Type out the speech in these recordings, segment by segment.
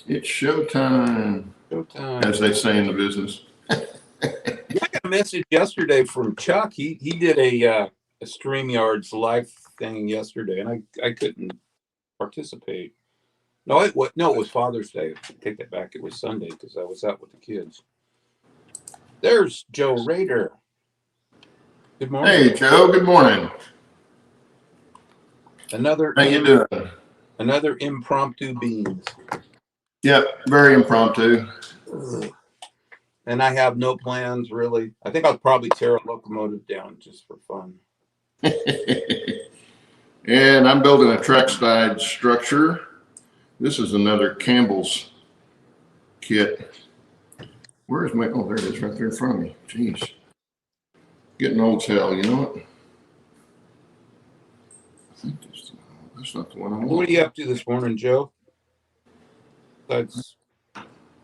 It's showtime, Showtime. as they say in the business. Yeah, I got a message yesterday from Chuck. He did a StreamYards live thing yesterday, and I couldn't participate. No, it was Father's Day. I take that back. It was Sunday because I was out with the kids. There's Joe Rader. Good morning. Hey, Joe. Good morning. Another How you doing? another impromptu beans. Yep, very impromptu. Ugh. And I have no plans really. I think I'll probably tear a locomotive down just for fun. And I'm building a trackside structure. This is another Campbell's kit. Where is my, oh, there it is right there in front of me. Jeez. Getting old as hell, you know what? I think that's not the one I want. What are you up to this morning, Joe? Besides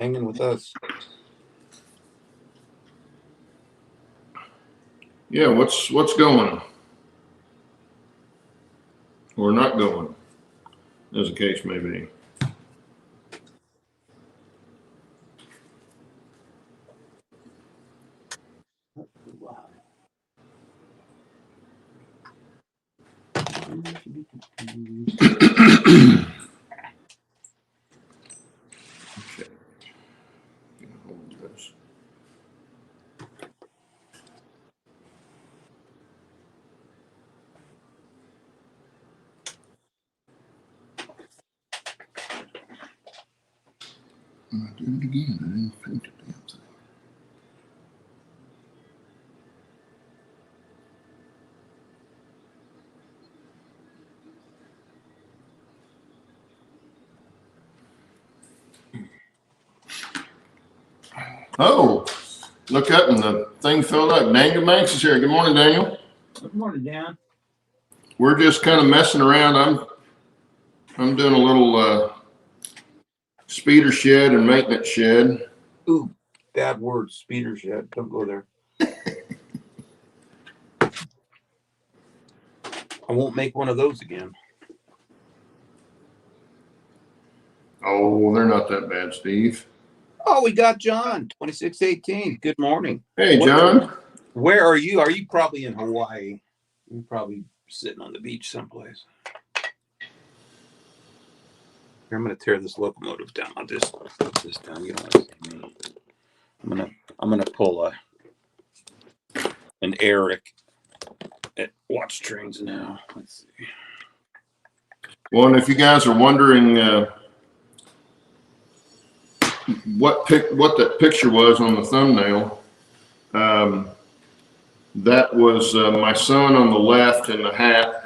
hanging with us. Yeah, what's going? Or not going, as the case may be. Okay. Hold this. I did it again. I didn't paint the damn thing. Oh, look up and the thing filled up. Daniel Banks is here. Good morning, Daniel. Good morning, Dan. We're just kind of messing around. I'm doing a little speeder shed and maintenance shed. Ooh, bad word, speeder shed. Don't go there. I won't make one of those again. Oh, they're not that bad, Steve. Oh, we got John, 2618. Good morning. Hey, John. Where are you? Are you probably in Hawaii? You're probably sitting on the beach someplace. Here, I'm going to tear this locomotive down. I'll just put this down. You don't want to see me. I'm gonna pull an Eric at Watch Trains now. Let's see. Well, and if you guys are wondering what that picture was on the thumbnail, that was my son on the left in the hat,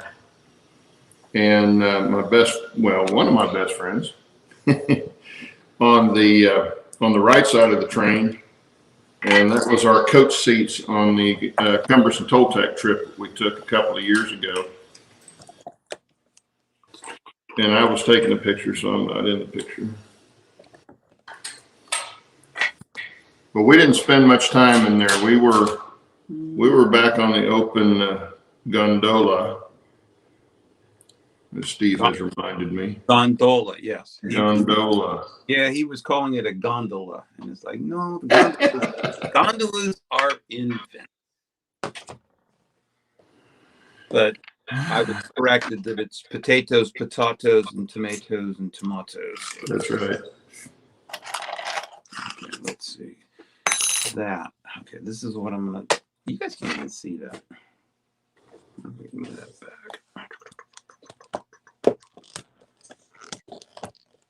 and one of my best friends on the right side of the train, and that was our coach seats on the Cumberson Toltec trip that we took a couple of years ago. And I was taking a picture, so I'm not in the picture. But we didn't spend much time in there. We were back on the open gondola, as Steve has reminded me. Gondola, yes. Gondola. Yeah, he was calling it a gondola, and it's like, no, the gondolas are invented. But I was corrected that it's potatoes, and tomatoes. That's right. Okay, let's see. That. Okay, this is what I'm gonna. You guys can't even see that. Let me move that back.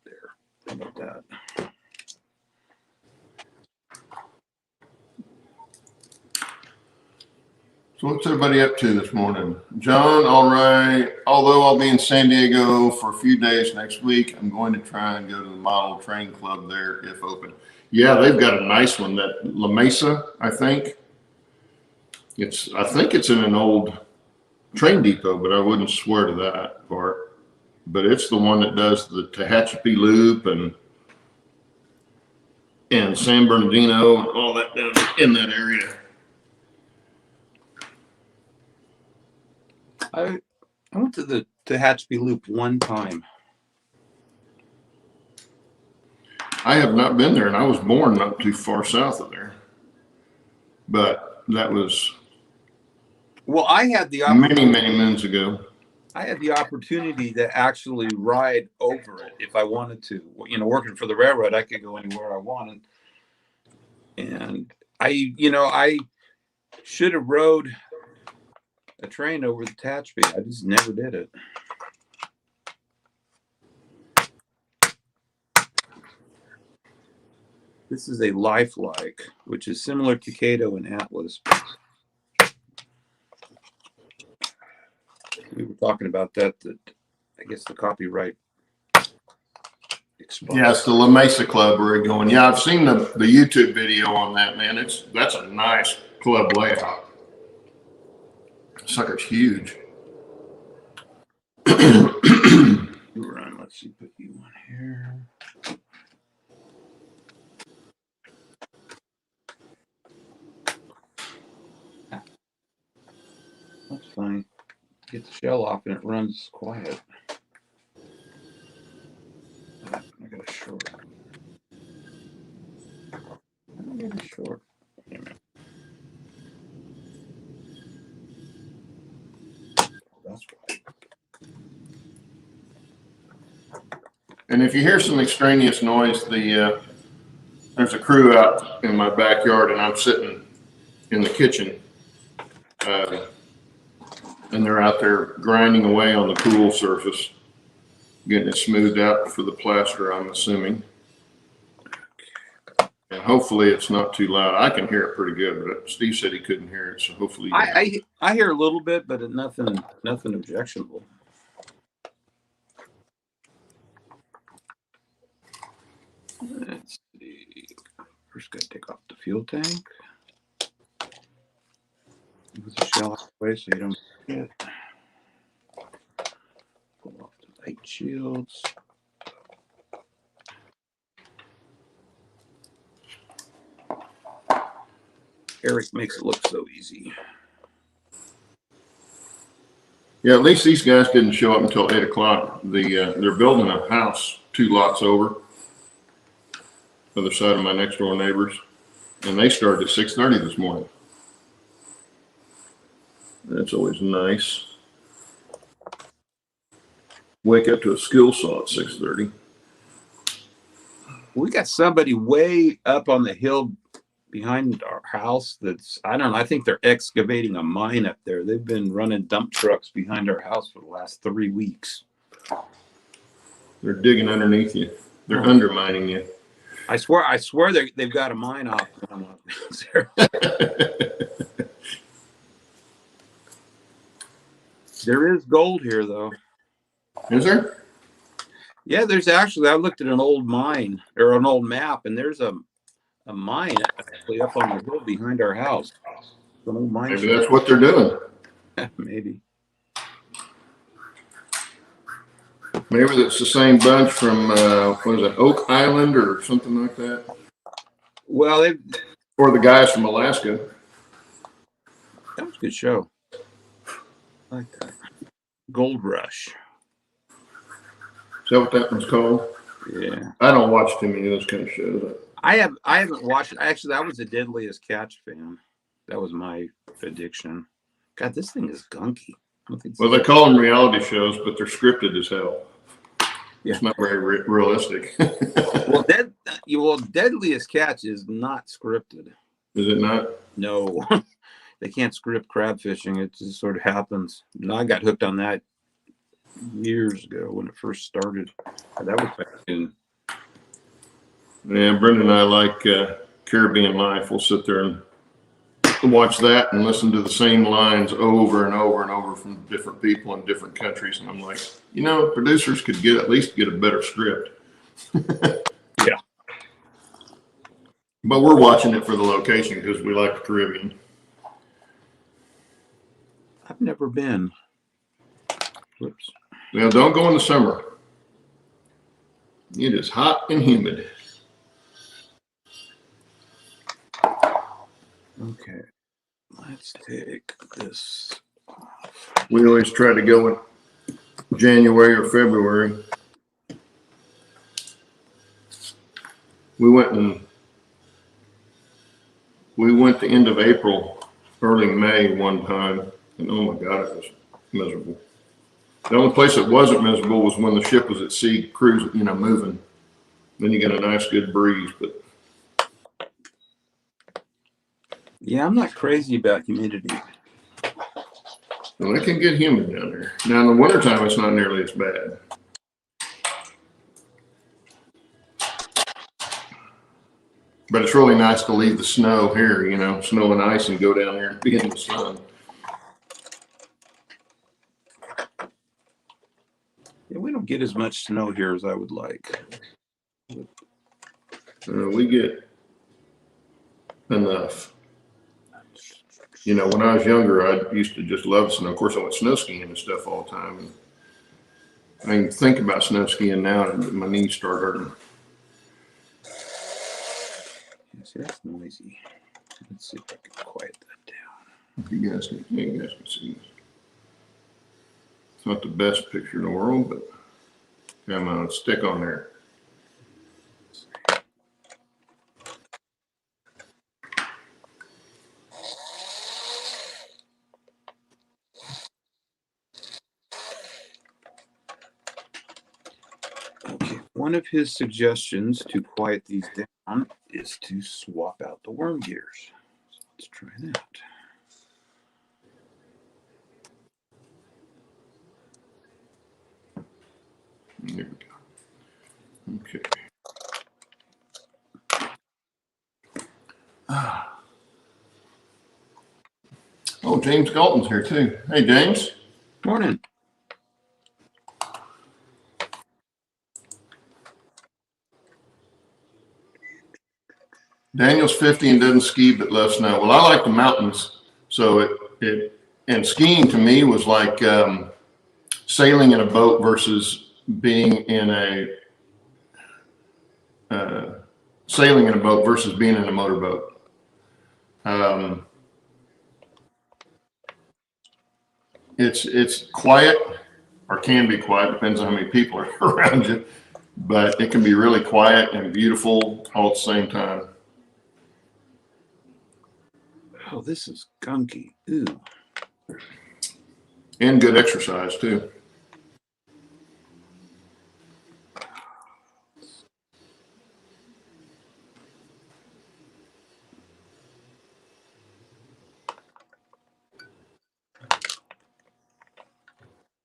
There. How about that? So what's everybody up to this morning? John, all right. Although I'll be in San Diego for a few days next week, I'm going to try and go to the model train club there if open. Yeah, they've got a nice one, that La Mesa, I think. I think it's in an old train depot, but I wouldn't swear to that part. But it's the one that does the Tehachapi Loop and San Bernardino and all that down in that area. I went to the Tehachapi Loop one time. I have not been there, and I was born not too far south of there. But that was Well, I had the many moons ago. I had the opportunity to actually ride over it if I wanted to. You know, working for the railroad, I could go anywhere I wanted. And I should have rode a train over the Tehachapi. I just never did it. This is a lifelike, which is similar to Cato and Atlas. We were talking about that I guess the copyright expired. Yeah, it's the La Mesa Club we're going. Yeah, I've seen the YouTube video on that, man. That's a nice club layout. Sucker's huge. Run. Let's see, put you on here. That's fine. Get the shell off and it runs quiet. I got a short. I don't get a short. Wait a minute. That's why. And if you hear some extraneous noise, there's a crew out in my backyard, and I'm sitting in the kitchen, and they're out there grinding away on the pool surface, getting it smoothed out for the plaster, I'm assuming. And hopefully it's not too loud. I can hear it pretty good, but Steve said he couldn't hear it, so hopefully. I hear a little bit, but nothing objectionable. Let's see. First, got to take off the fuel tank. Move the shell out of the way so you don't get. Pull off the light shields. Eric makes it look so easy. Yeah, at least these guys didn't show up until 8 o'clock. They're building a house 2 lots over, other side of my next door neighbors, and they started at 6:30 this morning. That's always nice. Wake up to a skill saw at 6:30. We got somebody way up on the hill behind our house I don't know, I think they're excavating a mine up there. They've been running dump trucks behind our house for the last 3 weeks. They're digging underneath you. They're undermining you. I swear they've got a mine off. There is gold here, though. Is there? Yeah, there's actually. I looked at an old mine or an old map, and there's a mine actually up on the hill behind our house. An old mine. Maybe that's what they're doing. Maybe. Maybe that's the same bunch from what is it, Oak Island or something like that. Well, or the guys from Alaska. That was a good show. I like that. Gold Rush. Is that what that one's called? Yeah. I don't watch too many of those kind of shows. I haven't watched it. Actually, I was a Deadliest Catch fan. That was my addiction. God, this thing is gunky. Well, they call them reality shows, but they're scripted as hell. Yeah. It's not very realistic. well, Deadliest Catch is not scripted. Is it not? No. They can't script crab fishing. It just sort of happens. And I got hooked on that years ago when it first started. That was back in. Yeah, Brenda and I like Caribbean Life. We'll sit there and watch that and listen to the same lines over and over and over from different people in different countries. And I'm like, producers could at least get a better script. Yeah. But we're watching it for the location because we like the Caribbean. I've never been. Whoops. Well, don't go in the summer. It is hot and humid. Okay. Let's take this off. We always try to go in January or February. we went the end of April, early May one time, and oh my God, it was miserable. The only place it wasn't miserable was when the ship was at sea, cruising, moving. Then you get a nice, good breeze. But Yeah, I'm not crazy about humidity. well, it can get humid down there. Now in the wintertime, it's not nearly as bad. But it's really nice to leave the snow here, snow and ice, and go down there and be in the sun. Yeah, we don't get as much snow here as I would like. We get enough. When I was younger, I used to just love snow. Of course, I went snow skiing and stuff all the time. And I can think about snow skiing now, and my knees start hurting. See, that's noisy. Let's see if I can quiet that down. You guys can see this. It's not the best picture in the world, but come on, stick on there. Okay, one of his suggestions to quiet these down is to swap out the worm gears. So let's try that. There we go. Okay. Oh, James Galton's here too. Hey, James. Morning. Daniel's 50 and doesn't ski but loves snow. Well, I like the mountains, so and skiing to me was like sailing in a boat versus being in sailing in a boat versus being in a motorboat. It's quiet, or can be quiet, depends on how many people are around you, but it can be really quiet and beautiful all at the same time. Oh, this is gunky. Ooh. And good exercise too.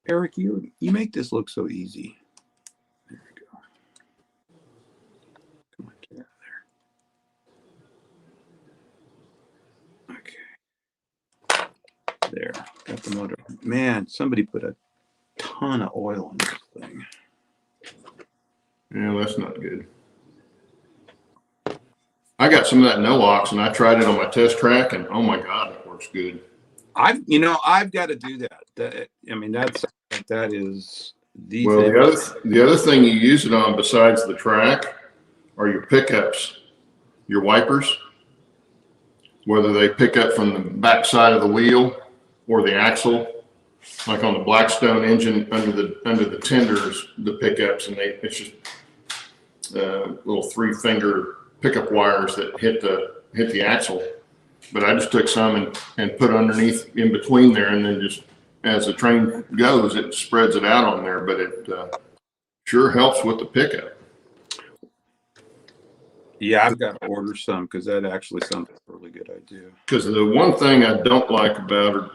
Eric, you make this look so easy. There we go. Come on, get out of there. Okay. There. Got the motor. Man, somebody put a ton of oil in this thing. Yeah, that's not good. I got some of that no-ox and I tried it on my test track, and oh my God, it works good. I've got to do that. That is the Well, thing. the other thing you use it on besides the track are your pickups, your wipers, whether they pick up from the back side of the wheel or the axle, like on the Blackstone engine under the tenders, the pickups, and it's just little 3-finger pickup wires that hit the axle. But I just took some and put underneath in between there, and then just as the train goes, it spreads it out on there. But it sure helps with the pickup. Yeah, I've got to order some because that actually sounds like a really good idea. Because the one thing I don't like about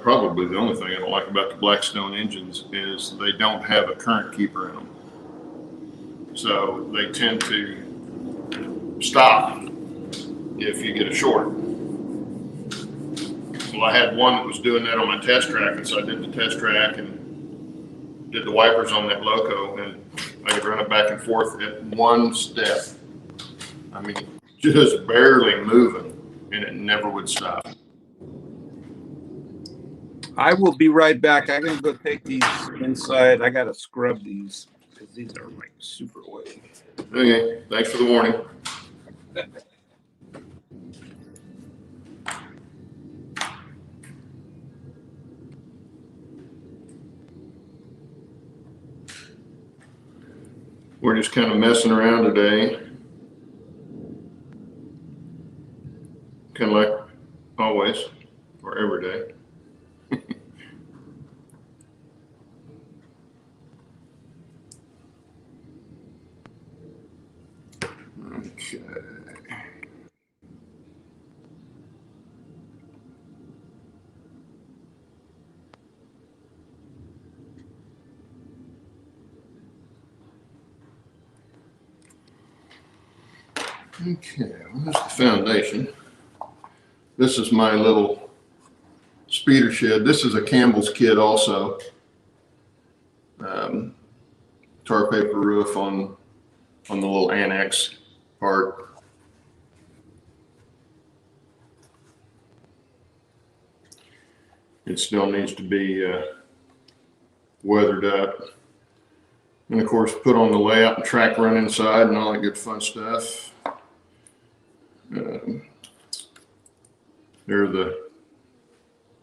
probably the only thing I don't like about the Blackstone engines is they don't have a current keeper in them. So they tend to stop if you get a short. Well, I had one that was doing that on my test track, and so I did the test track and did the wipers on that loco, and I could run it back and forth at one step. I mean, just barely moving, and it never would stop. I will be right back. I'm going to go take these inside. I got to scrub these because these are like super oily. Okay, thanks for the warning. we're just kind of messing around today. Kind of like always, or every day. Okay. Okay, well, that's the foundation. This is my little speeder shed. This is a Campbell's kit also. Tar paper roof on the little annex part. It still needs to be weathered up. And of course, put on the layout and track run inside and all that good fun stuff. There are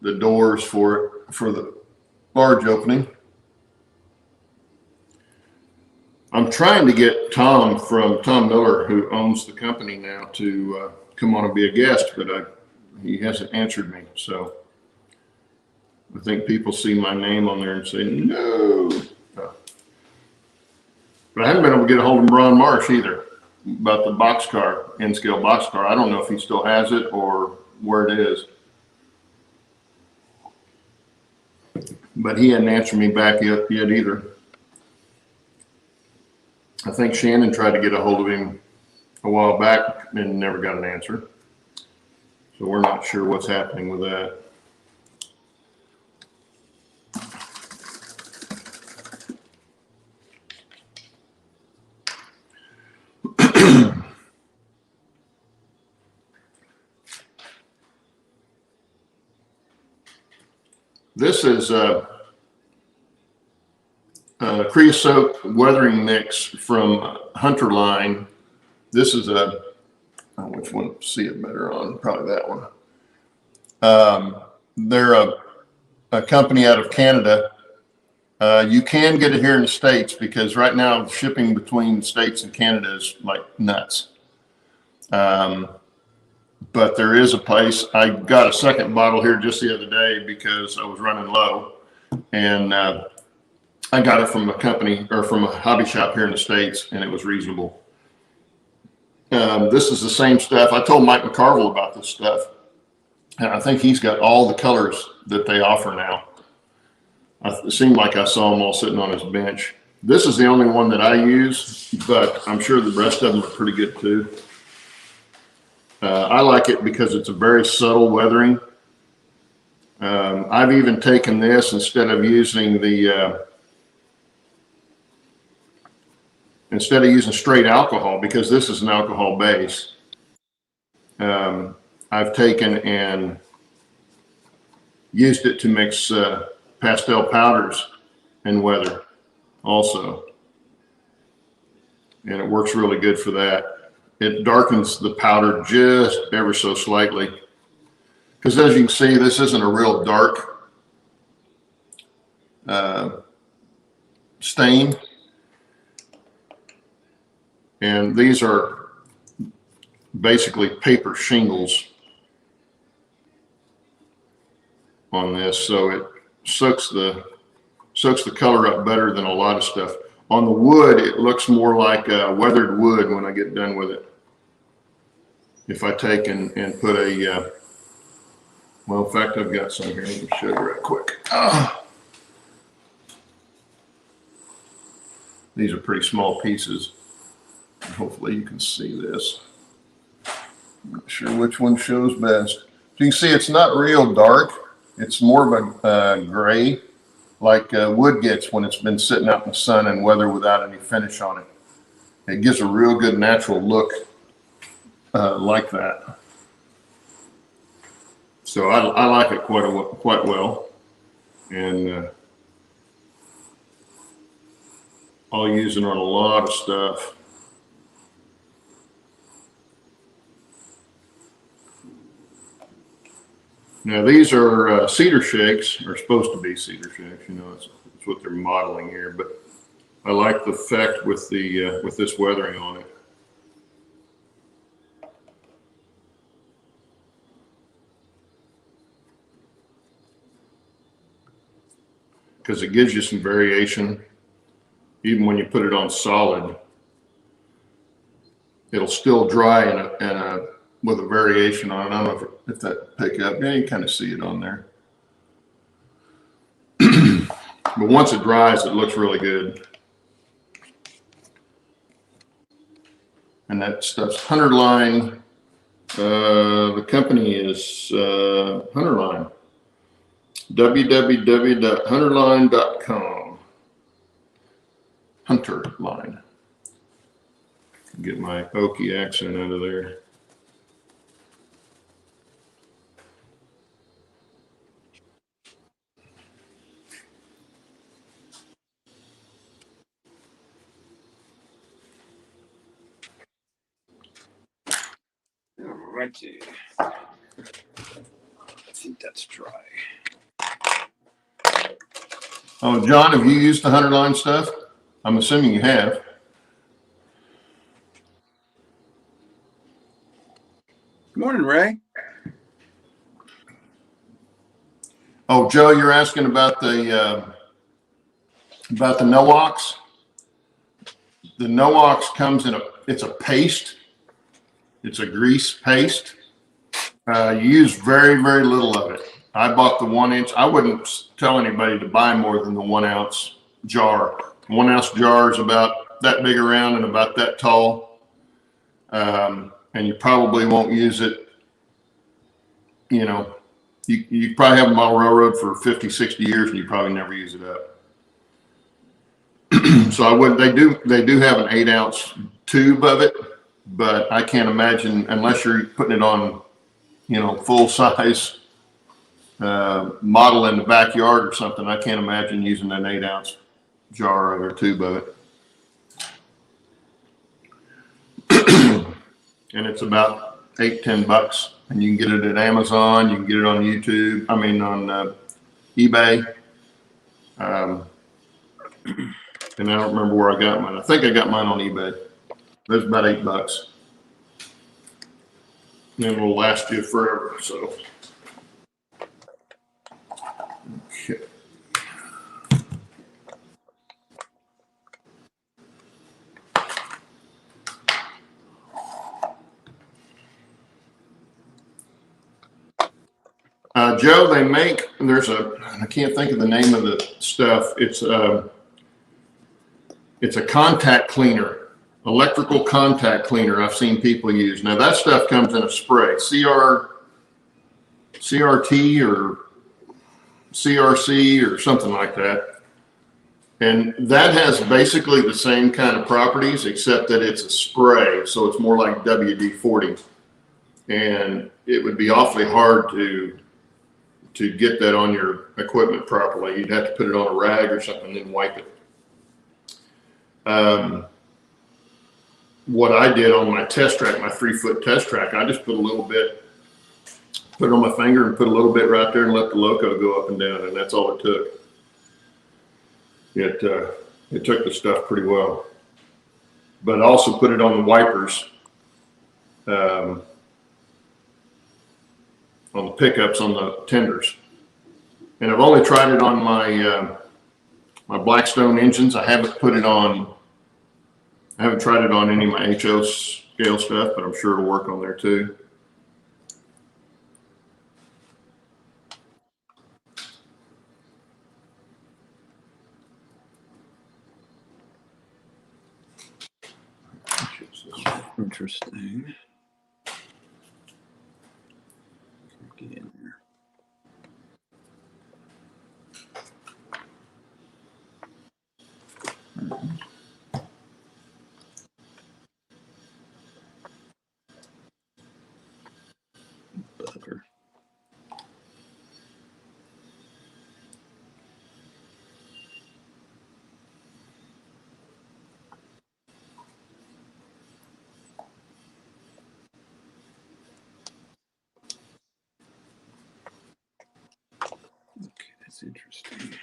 the doors for the large opening. I'm trying to get Tom Miller, who owns the company now, to come on and be a guest, but he hasn't answered me. So I think people see my name on there and say no. But I haven't been able to get a hold of Ron Marsh either about the boxcar, N-scale boxcar. I don't know if he still has it or where it is. But he hadn't answered me back yet either. I think Shannon tried to get a hold of him a while back and never got an answer. So we're not sure what's happening with that. This is a creosote weathering mix from Hunter Line. This is which one? See it better on? Probably that one. They're a company out of Canada. You can get it here in the States because right now shipping between the States and Canada is like nuts. But there is a place. I got a second bottle here just the other day because I was running low, and I got it from a company or from a hobby shop here in the States, and it was reasonable. This is the same stuff. I told Mike McCarville about this stuff, and I think he's got all the colors that they offer now. It seemed like I saw them all sitting on his bench. This is the only one that I use, but I'm sure the rest of them are pretty good too. I like it because it's a very subtle weathering. I've even taken this instead of using straight alcohol, because this is an alcohol base. I've taken and used it to mix pastel powders and weather also. And it works really good for that. It darkens the powder just ever so slightly. Because as you can see, this isn't a real dark stain. And these are basically paper shingles on this, so it soaks the color up better than a lot of stuff. On the wood, it looks more like weathered wood when I get done with it. If I take and put a, well, in fact, I've got some here. Let me show you right quick. These are pretty small pieces. Hopefully you can see this. I'm not sure which one shows best. So you can see it's not real dark. It's more of a gray, like wood gets when it's been sitting out in the sun and weather without any finish on it. It gives a real good natural look like that. So I like it quite well. And I'll use it on a lot of stuff. Now these are cedar shakes, or supposed to be cedar shakes. You know, it's what they're modeling here. But I like the effect with the with this weathering on it. Because it gives you some variation. Even when you put it on solid, it'll still dry with a variation on it. I don't know if that pick up. Yeah, you kind of see it on there. But once it dries, it looks really good. And that stuff's Hunter Line. The company is Hunter Line. www.hunterline.com. Hunter Line. Get my Okie accent out of there. Alrighty. I think that's dry. Oh, John, have you used the Hunter Line stuff? I'm assuming you have. Good morning, Ray. Oh, Joe, you're asking about the no-ox. The no-ox comes in it's a paste. It's a grease paste. You use very, very little of it. I bought the 1 inch. I wouldn't tell anybody to buy more than the 1 ounce jar. 1 ounce jar is about that big around and about that tall. And you probably won't use it. You know, you probably have them on railroad for 50, 60 years and you probably never use it up. So I would, they do have an 8 ounce tube of it, but I can't imagine unless you're putting it on, you know, full size model in the backyard or something. I can't imagine using an 8 ounce jar or tube of it. And it's about $8-10, and you can get it at Amazon. You can get it on YouTube. I mean, on eBay. And I don't remember where I got mine. I think I got mine on eBay. It was about $8. And it will last you forever. So, okay. Joe, they make, I can't think of the name of the stuff. It's a contact cleaner, electrical contact cleaner I've seen people use. Now that stuff comes in a spray, CRT or CRC or something like that. And that has basically the same kind of properties, except that it's a spray. So it's more like WD-40. And it would be awfully hard to get that on your equipment properly. You'd have to put it on a rag or something and then wipe it. What I did on my test track, my 3-foot test track, I just put a little bit, put it on my finger and put a little bit right there and let the loco go up and down, and that's all it took. It took the stuff pretty well. But I also put it on the wipers, on the pickups on the tenders. And I've only tried it on my my Blackstone engines. I haven't tried it on any of my HO scale stuff, but I'm sure it'll work on there too. Interesting. Get in there. Bugger. Okay, that's interesting.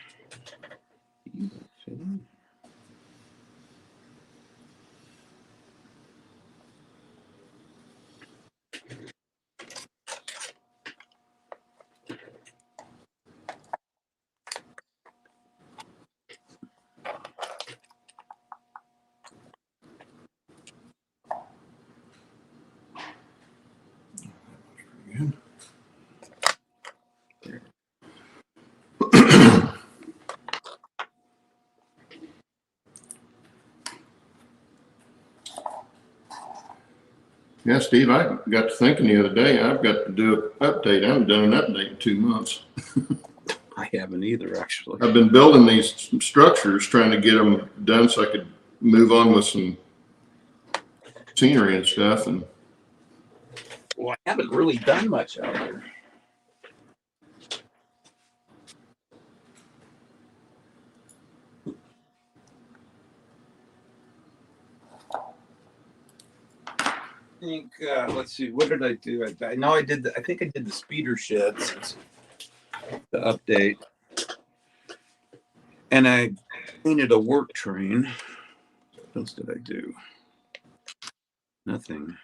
Yeah, Steve, I got to thinking the other day, I've got to do an update. I haven't done an update in 2 months. I haven't either, actually. I've been building these structures, trying to get them done so I could move on with some scenery and stuff. And Well, I haven't really done much out here. I think, let's see, what did I do? I know I did, I think I did the speeder sheds, the update. And I painted a work train. What else did I do? Nothing.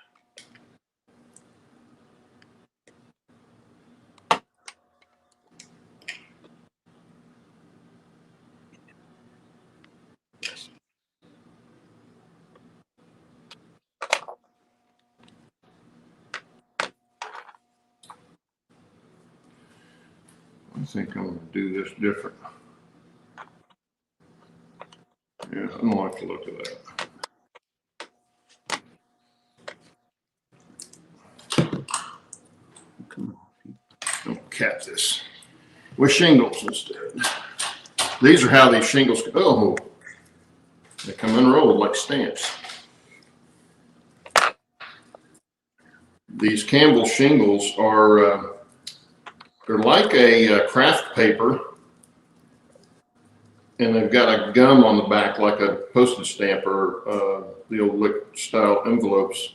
I think I'm going to do this different. Yeah, I don't like the look of that. Come on. I'll cap this with shingles instead. These are how these shingles go. Oh, they come unrolled like stamps. These Campbell shingles are they're like a craft paper, and they've got a gum on the back like a postage stamp or the old lick style envelopes,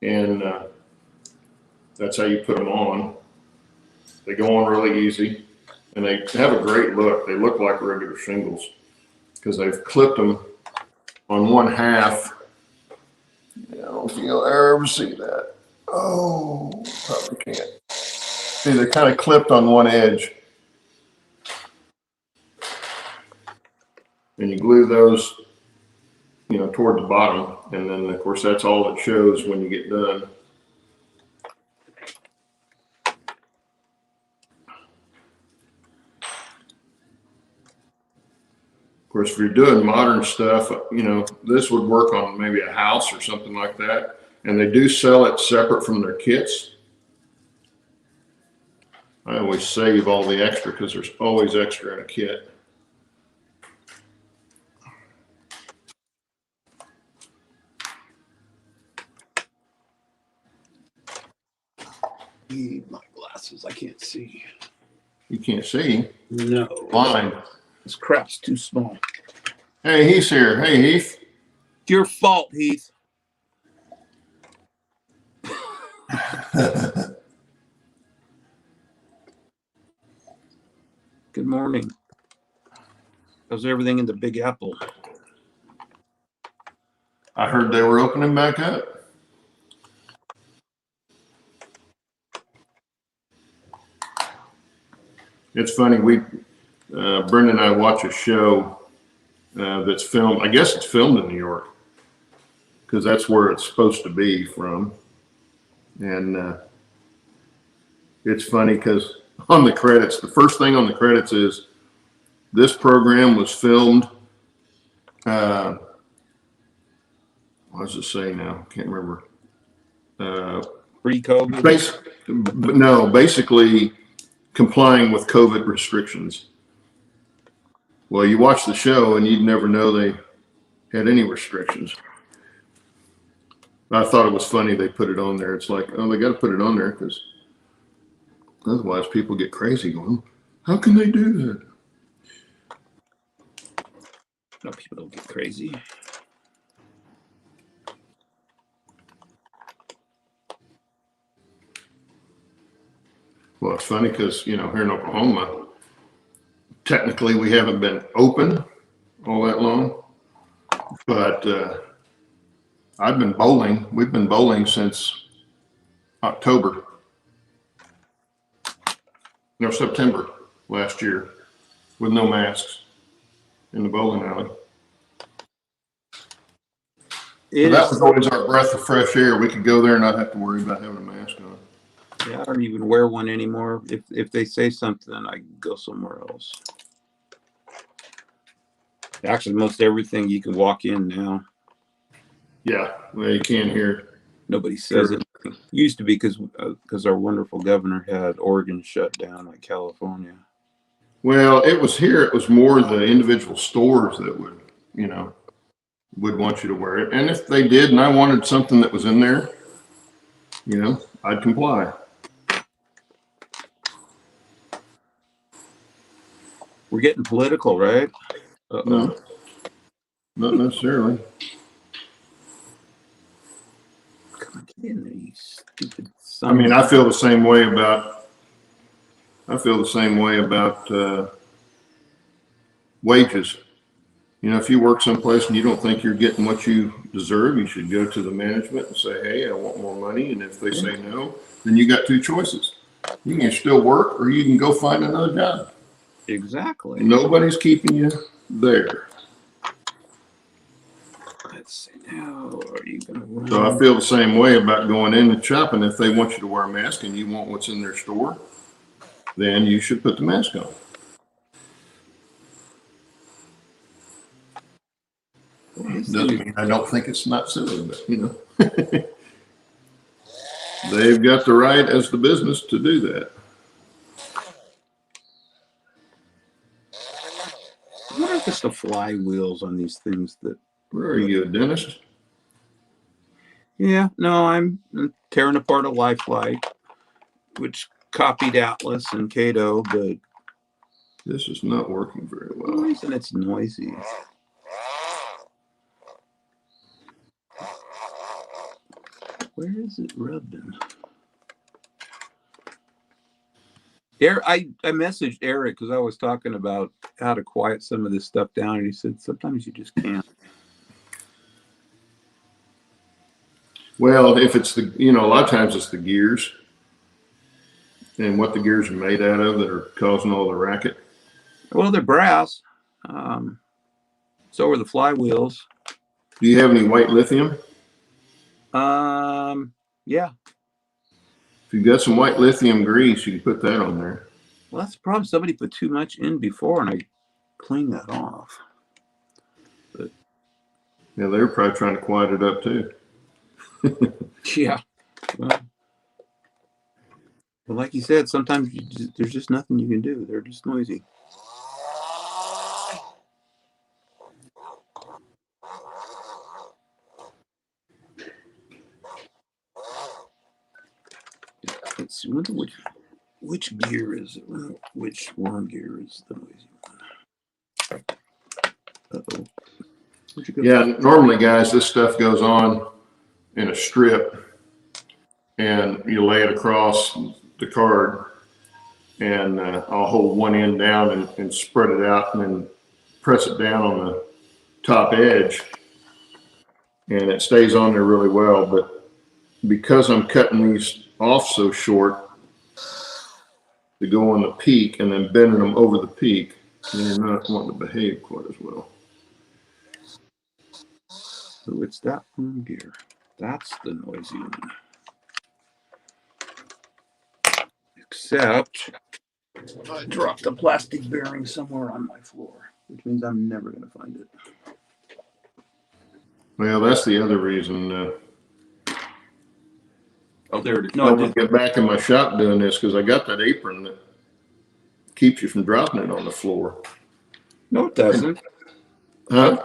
and that's how you put them on. They go on really easy, and they have a great look. They look like regular shingles because they've clipped them on one half. I don't know if you'll ever see that. Oh, probably can't. See, they're kind of clipped on one edge. And you glue those, toward the bottom. And then, of course, that's all it shows when you get done. Of course, if you're doing modern stuff, this would work on maybe a house or something like that. And they do sell it separate from their kits. I always save all the extra because there's always extra in a kit. Need my glasses. I can't see. You can't see. No. Blind. This crap's too small. Hey, Heath's here. Hey, Heath. It's your fault, Heath. Good morning. How's everything in the Big Apple? I heard they were opening back up. It's funny. Brenda and I watch a show that's filmed. I guess it's filmed in New York because that's where it's supposed to be from. And it's funny because on the credits, the first thing on the credits is this program was filmed. What does it say now? Can't remember. Pre-COVID? Basically complying with COVID restrictions. Well, you watch the show and you'd never know they had any restrictions. I thought it was funny they put it on there. It's like, oh, they got to put it on there because otherwise people get crazy going, how can they do that? No, people don't get crazy. Well, it's funny because, here in Oklahoma, technically we haven't been open all that long, but I've been bowling. We've been bowling since October. No, September last year with no masks in the bowling alley. So that was always our breath of fresh air. We could go there and not have to worry about having a mask on. Yeah, I don't even wear one anymore. If they say something, I go somewhere else. Actually, most everything you can walk in now. Yeah, well, you can here. Nobody says Sure. it. Used to be because our wonderful governor had Oregon shut down like California. Well, it was here. It was more the individual stores that would, you know, would want you to wear it. And if they did, and I wanted something that was in there, you know, I'd comply. We're getting political, right? Uh-oh. No, not necessarily. Come on, get in there, you stupid son. I mean, I feel the same way about. Wages. You know, if you work someplace and you don't think you're getting what you deserve, you should go to the management and say, "Hey, I want more money." And if they say no, then you got two choices. You can still work, or you can go find another job. Exactly. Nobody's keeping you there. Let's see now. Are you gonna run? So I feel the same way about going in and shopping. If they want you to wear a mask and you want what's in their store, then you should put the mask on. Doesn't mean I don't think it's not silly, but you know, they've got the right as the business to do that. What are just the flywheels on these things that? Where are you, a dentist? Yeah, no, I'm tearing apart a Lifelike, which copied Atlas and Cato, but this is not working very well. For some reason it's noisy. Where is it rubbing? I messaged Eric because I was talking about how to quiet some of this stuff down, and he said sometimes you just can't. Well, if it's the, you know, a lot of times it's the gears and what the gears are made out of that are causing all the racket. Well, they're brass. So are the flywheels. Do you have any white lithium? Yeah. If you've got some white lithium grease, you can put that on there. Well, that's the problem. Somebody put too much in before, and I cleaned that off. But yeah, they were probably trying to quiet it up too. Yeah. Well, like you said, sometimes there's just nothing you can do. They're just noisy. Let's see. Wonder which gear is it? Which worm gear is the noisy one? Uh-oh. Yeah, normally, guys, this stuff goes on in a strip, and you lay it across the card, and I'll hold one end down and spread it out, and then press it down on the top edge, and it stays on there really well. But because I'm cutting these off so short to go on the peak and then bending them over the peak, they're not wanting to behave quite as well. So it's that worm gear. That's the noisy one. Except I dropped a plastic bearing somewhere on my floor, which means I'm never going to find it. Well, that's the other reason. Oh, there it is. I want to get back in my shop doing this because I got that apron that keeps you from dropping it on the floor. No, it doesn't. Huh?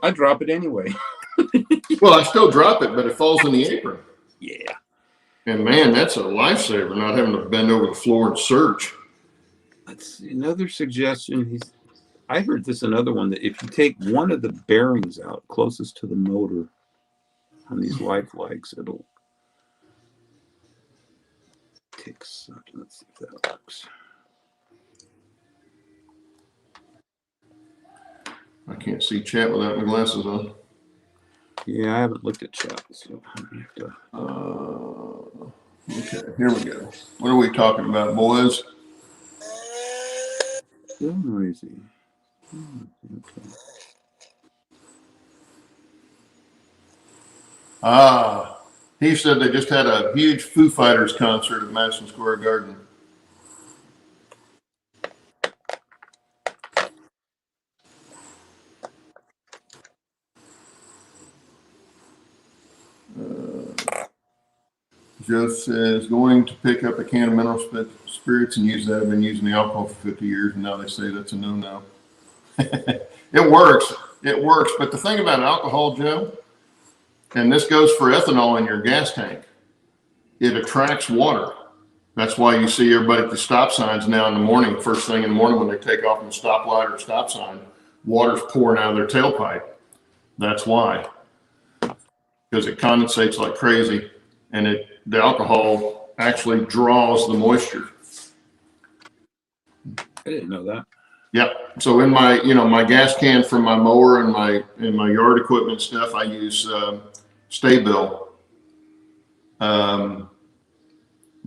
I drop it anyway. Well, I still drop it, but it falls in the apron. Yeah. And man, that's a lifesaver, not having to bend over the floor and search. Let's see. Another suggestion. I heard this another one that if you take one of the bearings out closest to the motor on these Lifelikes, it'll take something. Let's see if that works. I can't see chat without my glasses on. Yeah, I haven't looked at chat, so I'm gonna have to. Okay, here we go. What are we talking about, boys? So noisy. Okay. He said they just had a huge Foo Fighters concert at Madison Square Garden. Joe says, going to pick up a can of mineral spirits and use that. I've been using the alcohol for 50 years, and now they say that's a no-no. It works. It works. But the thing about alcohol, Joe, and this goes for ethanol in your gas tank, it attracts water. That's why you see everybody at the stop signs now in the morning, first thing in the morning when they take off from the stoplight or stop sign, water's pouring out of their tailpipe. That's why. Because it condensates like crazy, and the alcohol actually draws the moisture. I didn't know that. Yep. So in my, my gas can for my mower and my yard equipment stuff, I use Stay-Bill.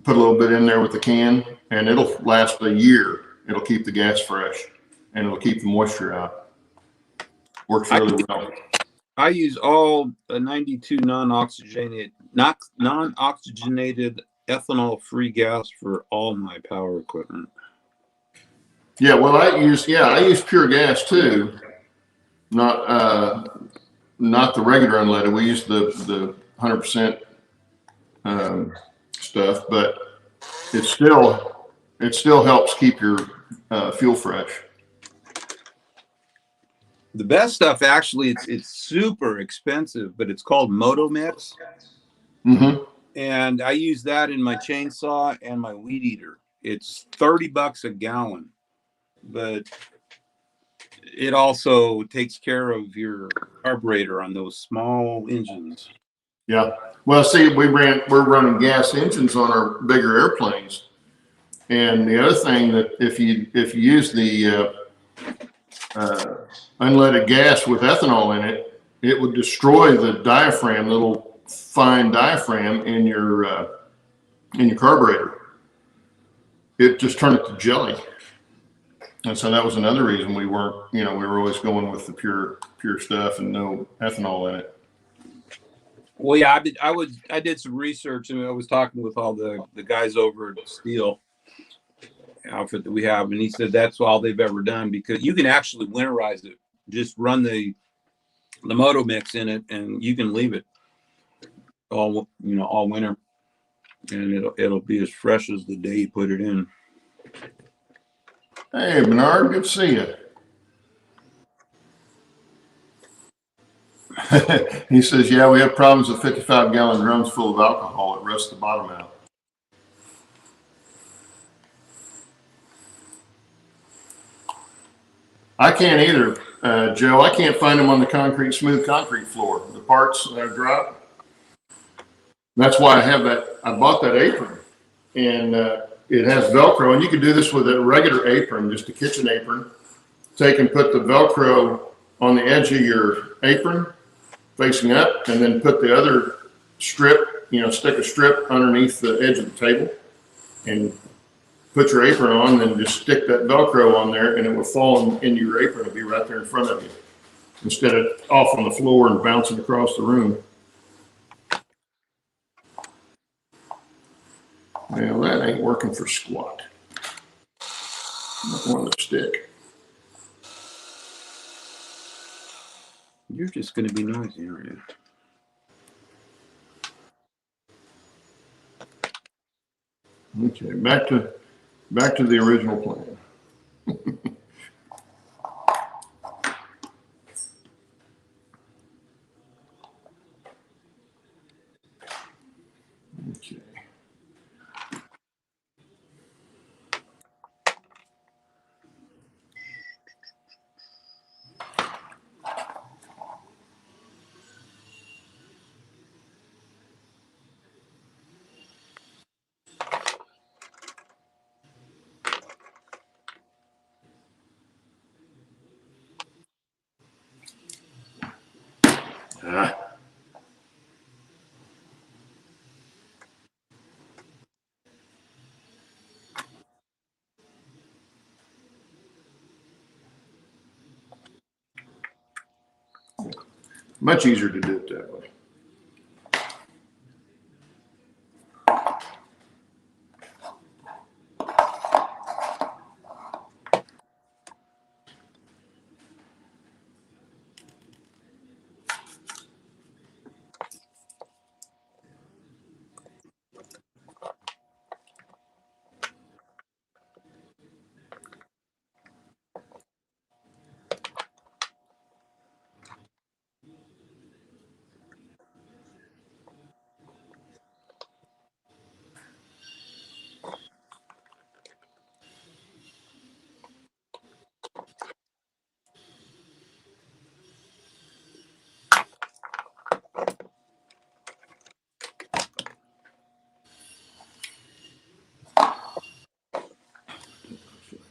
Put a little bit in there with the can, and it'll last a year. It'll keep the gas fresh, and it'll keep the moisture out. Works really well. I use all 92 non-oxygenated ethanol-free gas for all my power equipment. Yeah, well, I use pure gas too, not the regular unleaded. We use the 100% stuff, but it still helps keep your fuel fresh. The best stuff, actually, it's super expensive, but it's called Moto Mix. Mm-hmm. And I use that in my chainsaw and my weed eater. It's $30 a gallon, but it also takes care of your carburetor on those small engines. Yeah. Well, see, we're running gas engines on our bigger airplanes, and the other thing that if you use the unleaded gas with ethanol in it, it would destroy the diaphragm, little fine diaphragm in your carburetor. It just turned it to jelly. And so that was another reason we weren't, we were always going with the pure stuff and no ethanol in it. Well, yeah, I did some research, and I was talking with all the guys over at Steel outfit that we have, and he said that's all they've ever done, because you can actually winterize it. Just run the Moto Mix in it, and you can leave it all winter, and it'll be as fresh as the day you put it in. Hey, Bernard, good to see you. He says, yeah, we have problems with 55-gallon drums full of alcohol. It rusts the bottom out. I can't either, Joe. I can't find them on the smooth concrete floor. The parts that I drop. That's why I have that. I bought that apron, and it has Velcro, and you can do this with a regular apron, just a kitchen apron. Take and put the Velcro on the edge of your apron, facing up, and then put the other strip, stick a strip underneath the edge of the table, and put your apron on, and just stick that Velcro on there, and it will fall into your apron. It'll be right there in front of you, instead of off on the floor and bouncing across the room. Well, that ain't working for squat. Not one to stick. You're just going to be noisy, aren't you? Okay, back to the original plan. Okay. Much easier to do it that way.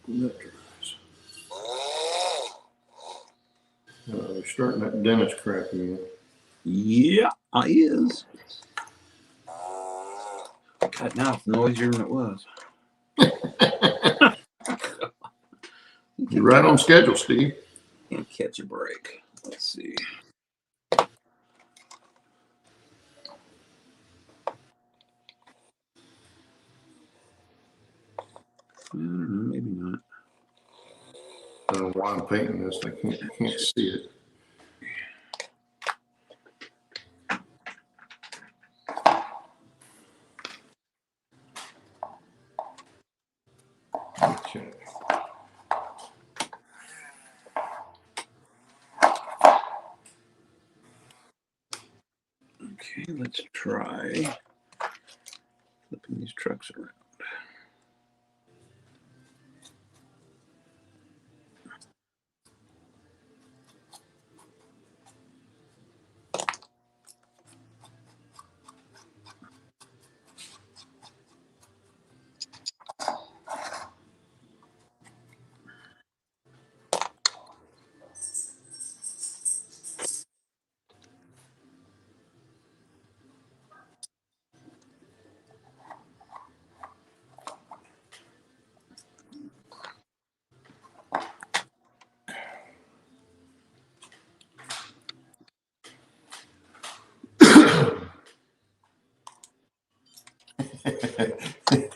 They're starting that dentist crap again. Yeah, I is. God, now it's noisier than it was. You're right on schedule, Steve. Can't catch a break. Let's see. Maybe not. I don't know why I'm painting this. I can't see it. Okay. Okay, let's try flipping these trucks around.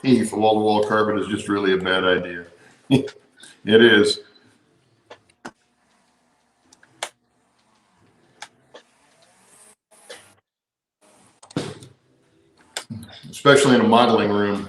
Heath, wall-to-wall carpet is just really a bad idea. It is. Especially in a modeling room.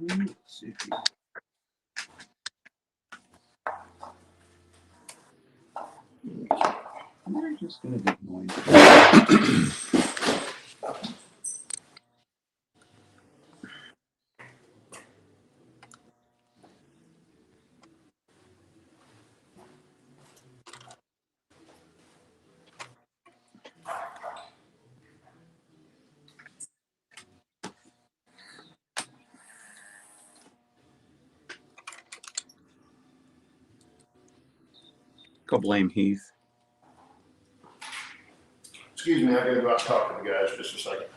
Let's see if we're just gonna get noisy. Go blame Heath. Excuse me, I gotta go out and talk to the guys just a second.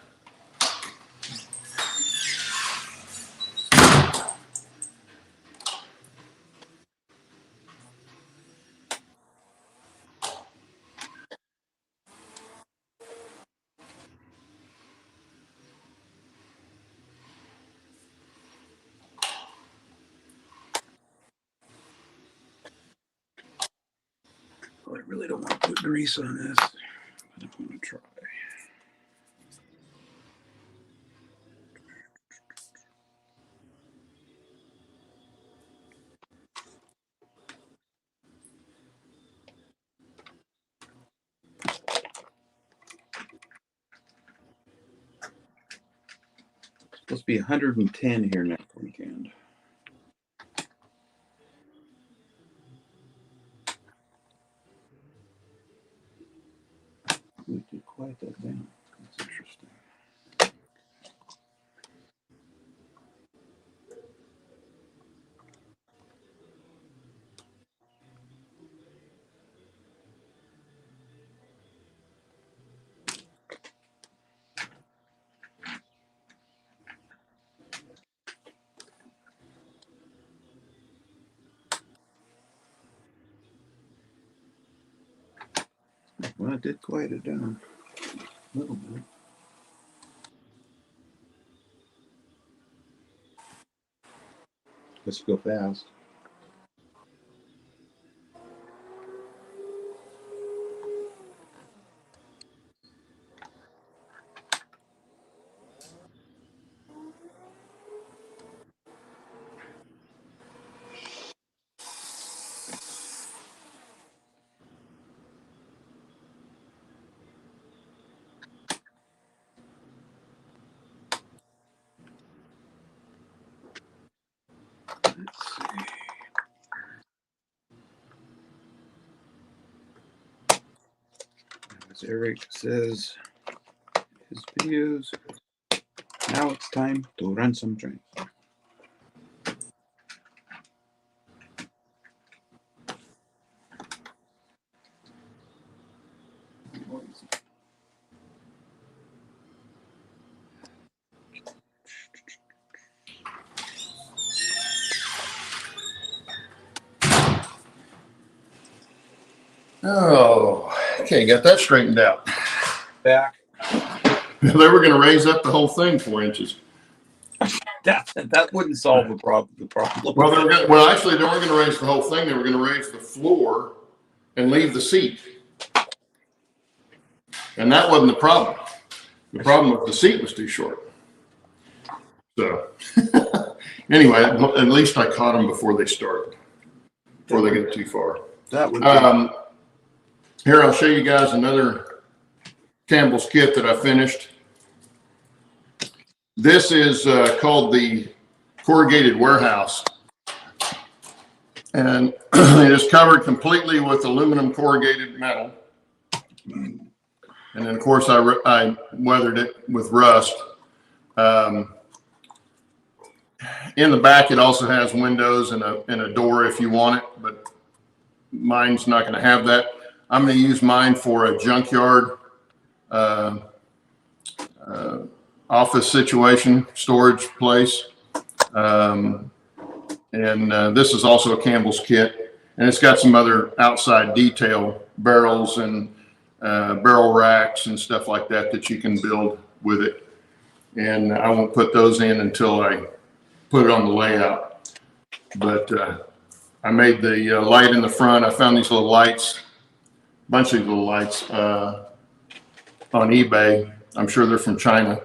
Oh, I really don't want to put grease on this, but I'm gonna try. It's supposed to be 110 here next weekend. We did quiet that down. That's interesting. Well, I did quiet it down a little bit. Let's go fast. Eric says his videos. Now it's time to run some trains. Oh, okay, got that straightened out. Back. They were going to raise up the whole thing 4 inches. That wouldn't solve the problem. Well, actually, they weren't going to raise the whole thing. They were going to raise the floor and leave the seat. And that wasn't the problem. The problem was the seat was too short. So anyway, at least I caught them before they started, before they get too far. That would Here, I'll show you guys another Campbell's kit that I finished. This is called the corrugated warehouse. And it is covered completely with aluminum corrugated metal. And then, of course, I weathered it with rust. In the back, it also has windows and a door if you want it, but mine's not going to have that. I'm going to use mine for a junkyard office situation, storage place. This is also a Campbell's kit, and it's got some other outside detail, barrels and barrel racks and stuff like that that you can build with it. And I won't put those in until I put it on the layout. But I made the light in the front. I found these little lights, a bunch of little lights on eBay. I'm sure they're from China.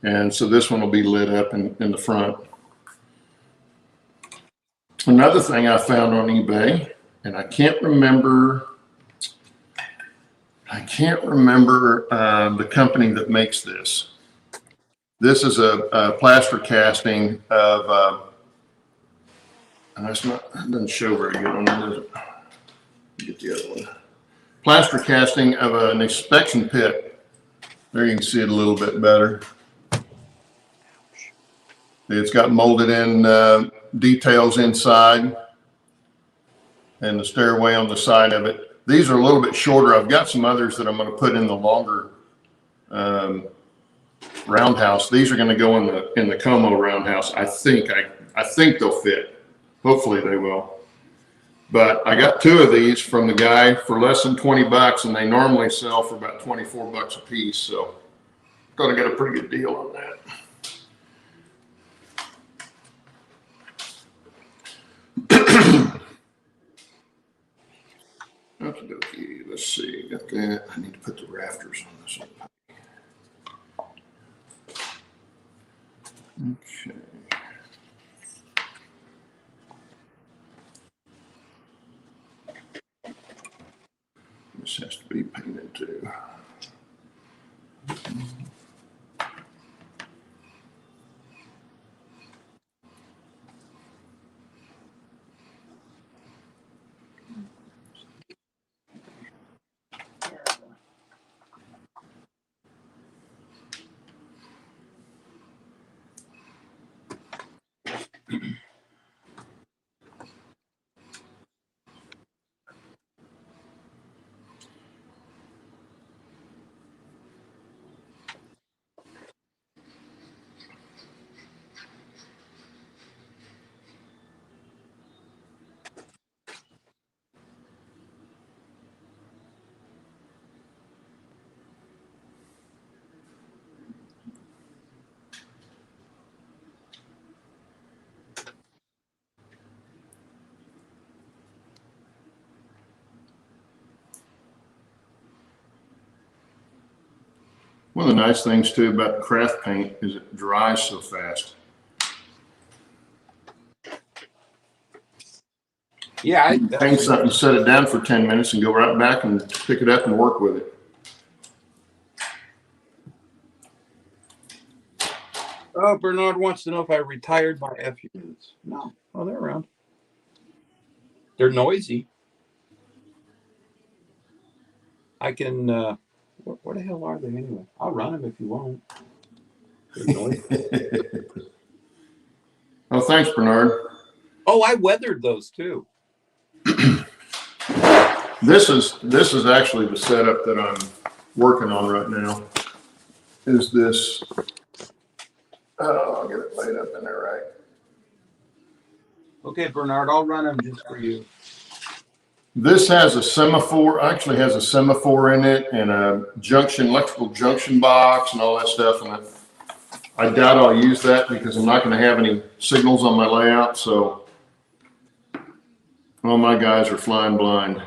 And so this one will be lit up in the front. Another thing I found on eBay, and I can't remember the company that makes this. This is a plaster casting of, and it doesn't show very good on there, does it? Get the other one. Plaster casting of an inspection pit. There you can see it a little bit better. It's got molded in details inside and the stairway on the side of it. These are a little bit shorter. I've got some others that I'm going to put in the longer roundhouse. These are going to go in the Como roundhouse. I think they'll fit. Hopefully they will. But I got 2 of these from the guy for less than 20 bucks, and they normally sell for about 24 bucks a piece. So thought I got a pretty good deal on that. Okay, let's see. Got that. I need to put the rafters on this one. Okay. This has to be painted too. One of the nice things too about the craft paint is it dries so fast. Yeah, paint something, set it down for 10 minutes and go right back and pick it up and work with it. Oh, Bernard wants to know if I retired my F units. No. Oh, they're around. They're noisy. I can Where the hell are they anyway? I'll run them if you want. They're noisy. Oh, thanks, Bernard. Oh, I weathered those too. This is actually the setup that I'm working on right now. Is this? Oh, I'll get it laid up in there right. Okay, Bernard, I'll run them just for you. This has a semaphore, actually has a semaphore in it and a junction, electrical junction box and all that stuff. And I doubt I'll use that because I'm not going to have any signals on my layout. So all my guys are flying blind.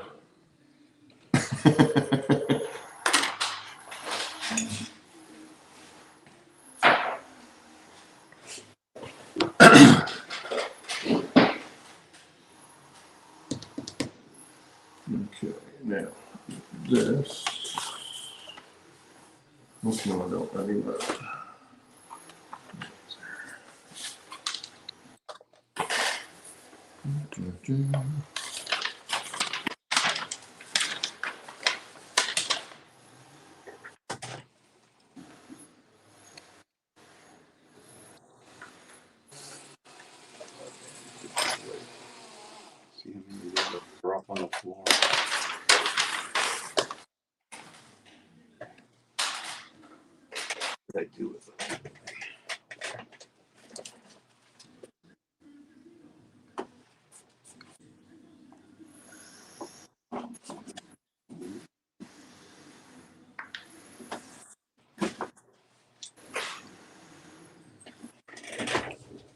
Okay, now this. Which one I don't? I need that. See how many of those drop on the floor. What did I do with them?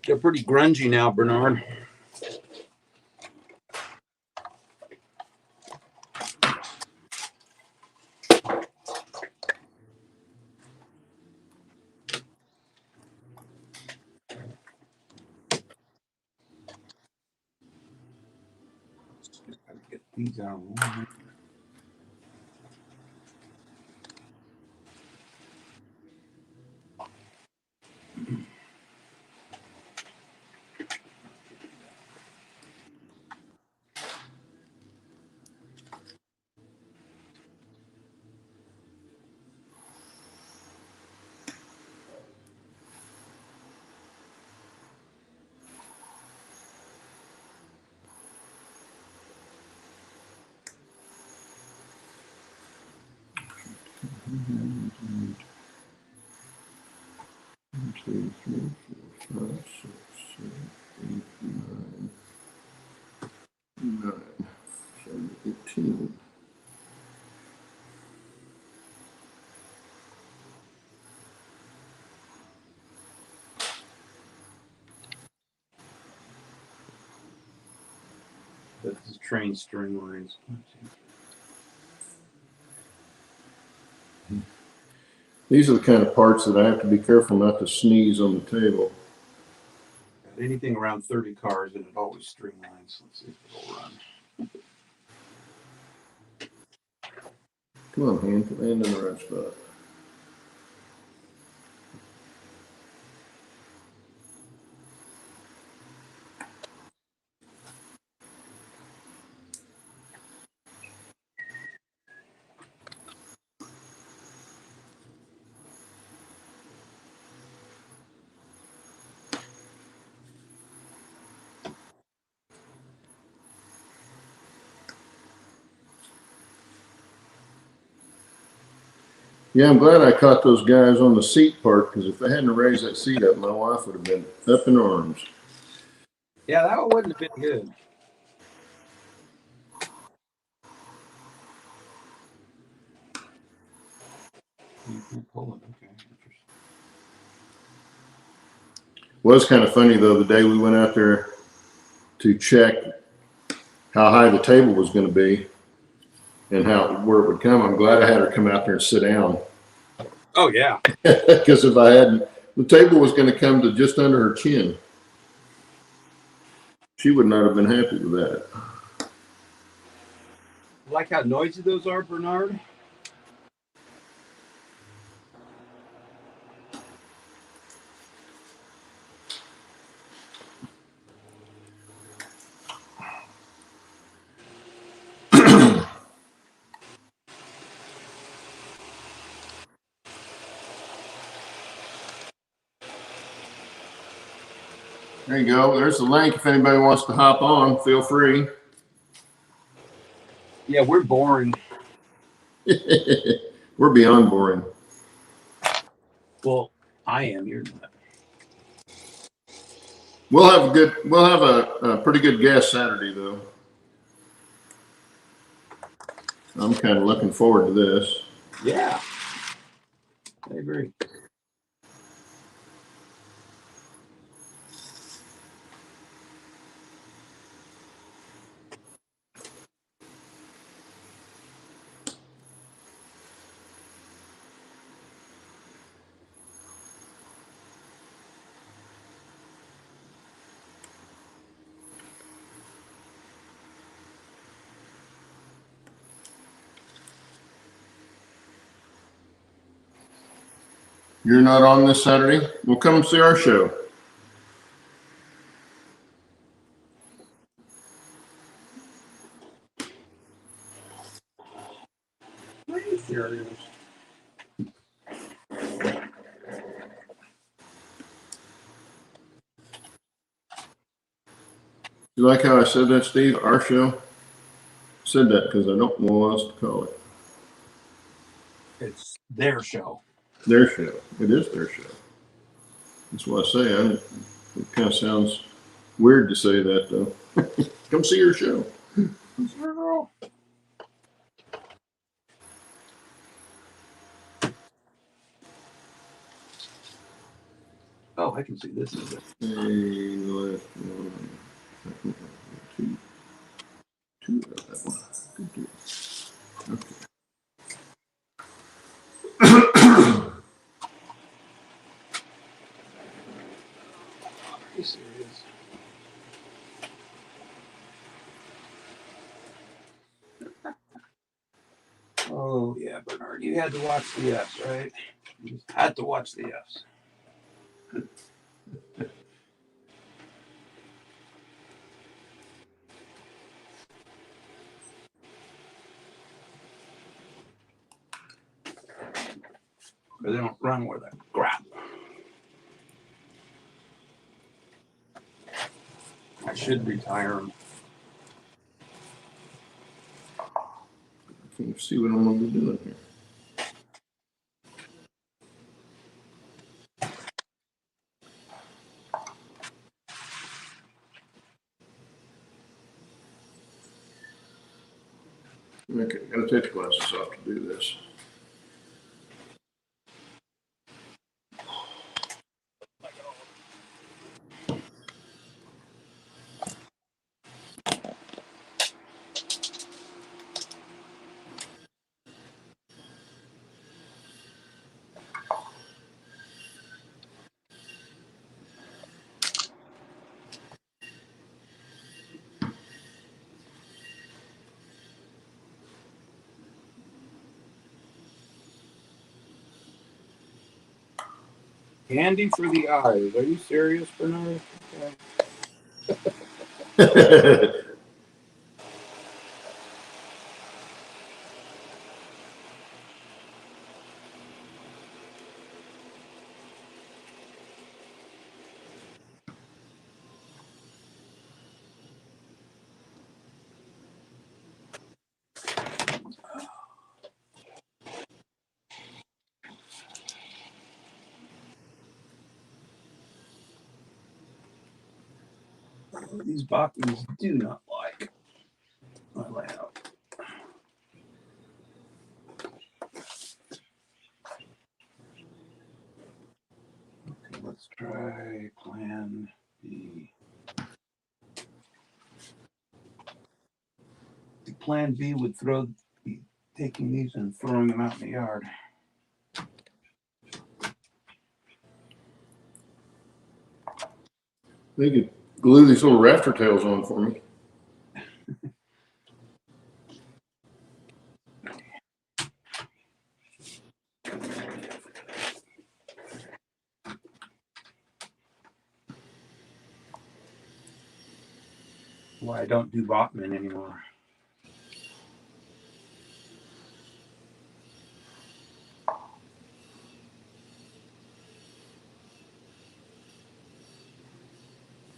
They're pretty grungy now, Bernard. Just gotta get these out. One, two, three, four, five, six, seven, eight, nine, 18. That's the train string lines. These are the kind of parts that I have to be careful not to sneeze on the table. Anything around 30 cars and it always string lines. Let's see if it'll run. Come on, hand, land in the right spot. Yeah, I'm glad I caught those guys on the seat part because if they hadn't raised that seat up, my wife would have been up in arms. Yeah, that one wouldn't have been good. You can't pull it. Okay. Was kind of funny though, the day we went out there to check how high the table was going to be and where it would come. I'm glad I had her come out there and sit down. Oh, yeah. Because if I hadn't, the table was going to come to just under her chin. She would not have been happy with that. Like how noisy those are, Bernard? There you go. There's the link. If anybody wants to hop on, feel free. Yeah, we're boring. We're beyond boring. Well, I am. You're not. We'll have a pretty good guest Saturday though. I'm kind of looking forward to this. Yeah, I agree. You're not on this Saturday? Well, come see our show. Are you serious? You like how I said that, Steve? Our show? I said that because I don't know what else to call it. It's their show. Their show. It is their show. That's what I say. It kind of sounds weird to say that, though. Come see your show. Oh, I can see this. Two of that one. Good deal. Okay. Are you serious? Oh, yeah, Bernard. You had to watch the Fs, right? You just had to watch the Fs. But they don't run with it. Crap. I should retire them. Can you see what I'm going to be doing here? Okay, gotta take the glasses off to do this. Candy for the eyes. Are you serious, Bernard? These Bakis do not like my layout. Okay, let's try plan B. The plan B would be taking these and throwing them out in the yard. They could glue these little rafter tails on for me. Why I don't do Botman anymore.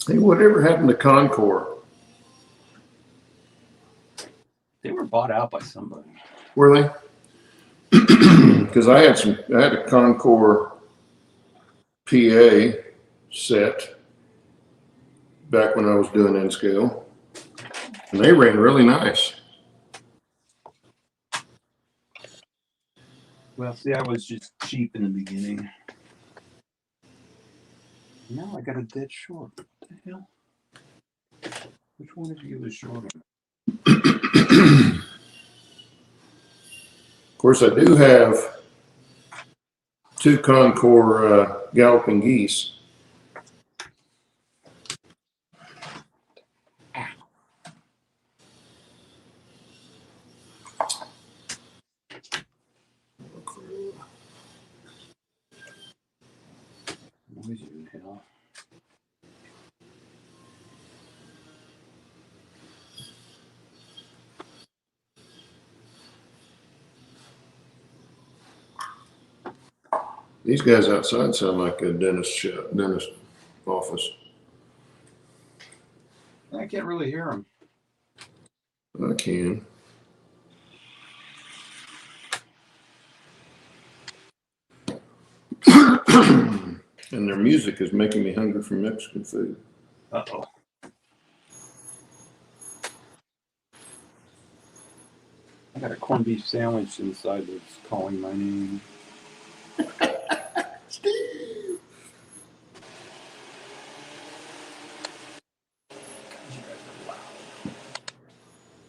Hey, whatever happened to Concord? They were bought out by somebody. Were they? Because I had a Concord PA set back when I was doing N scale, and they ran really nice. Well, see, I was just cheap in the beginning. Now I got a dead short. What the hell? Which one did you give a short on? Of course, I do have 2 Concord galloping geese. Noisy in hell. These guys outside sound like a dentist office. I can't really hear them. I can. And their music is making me hungry for Mexican food. Uh-oh. I got a corned beef sandwich inside that's calling my name. Steve.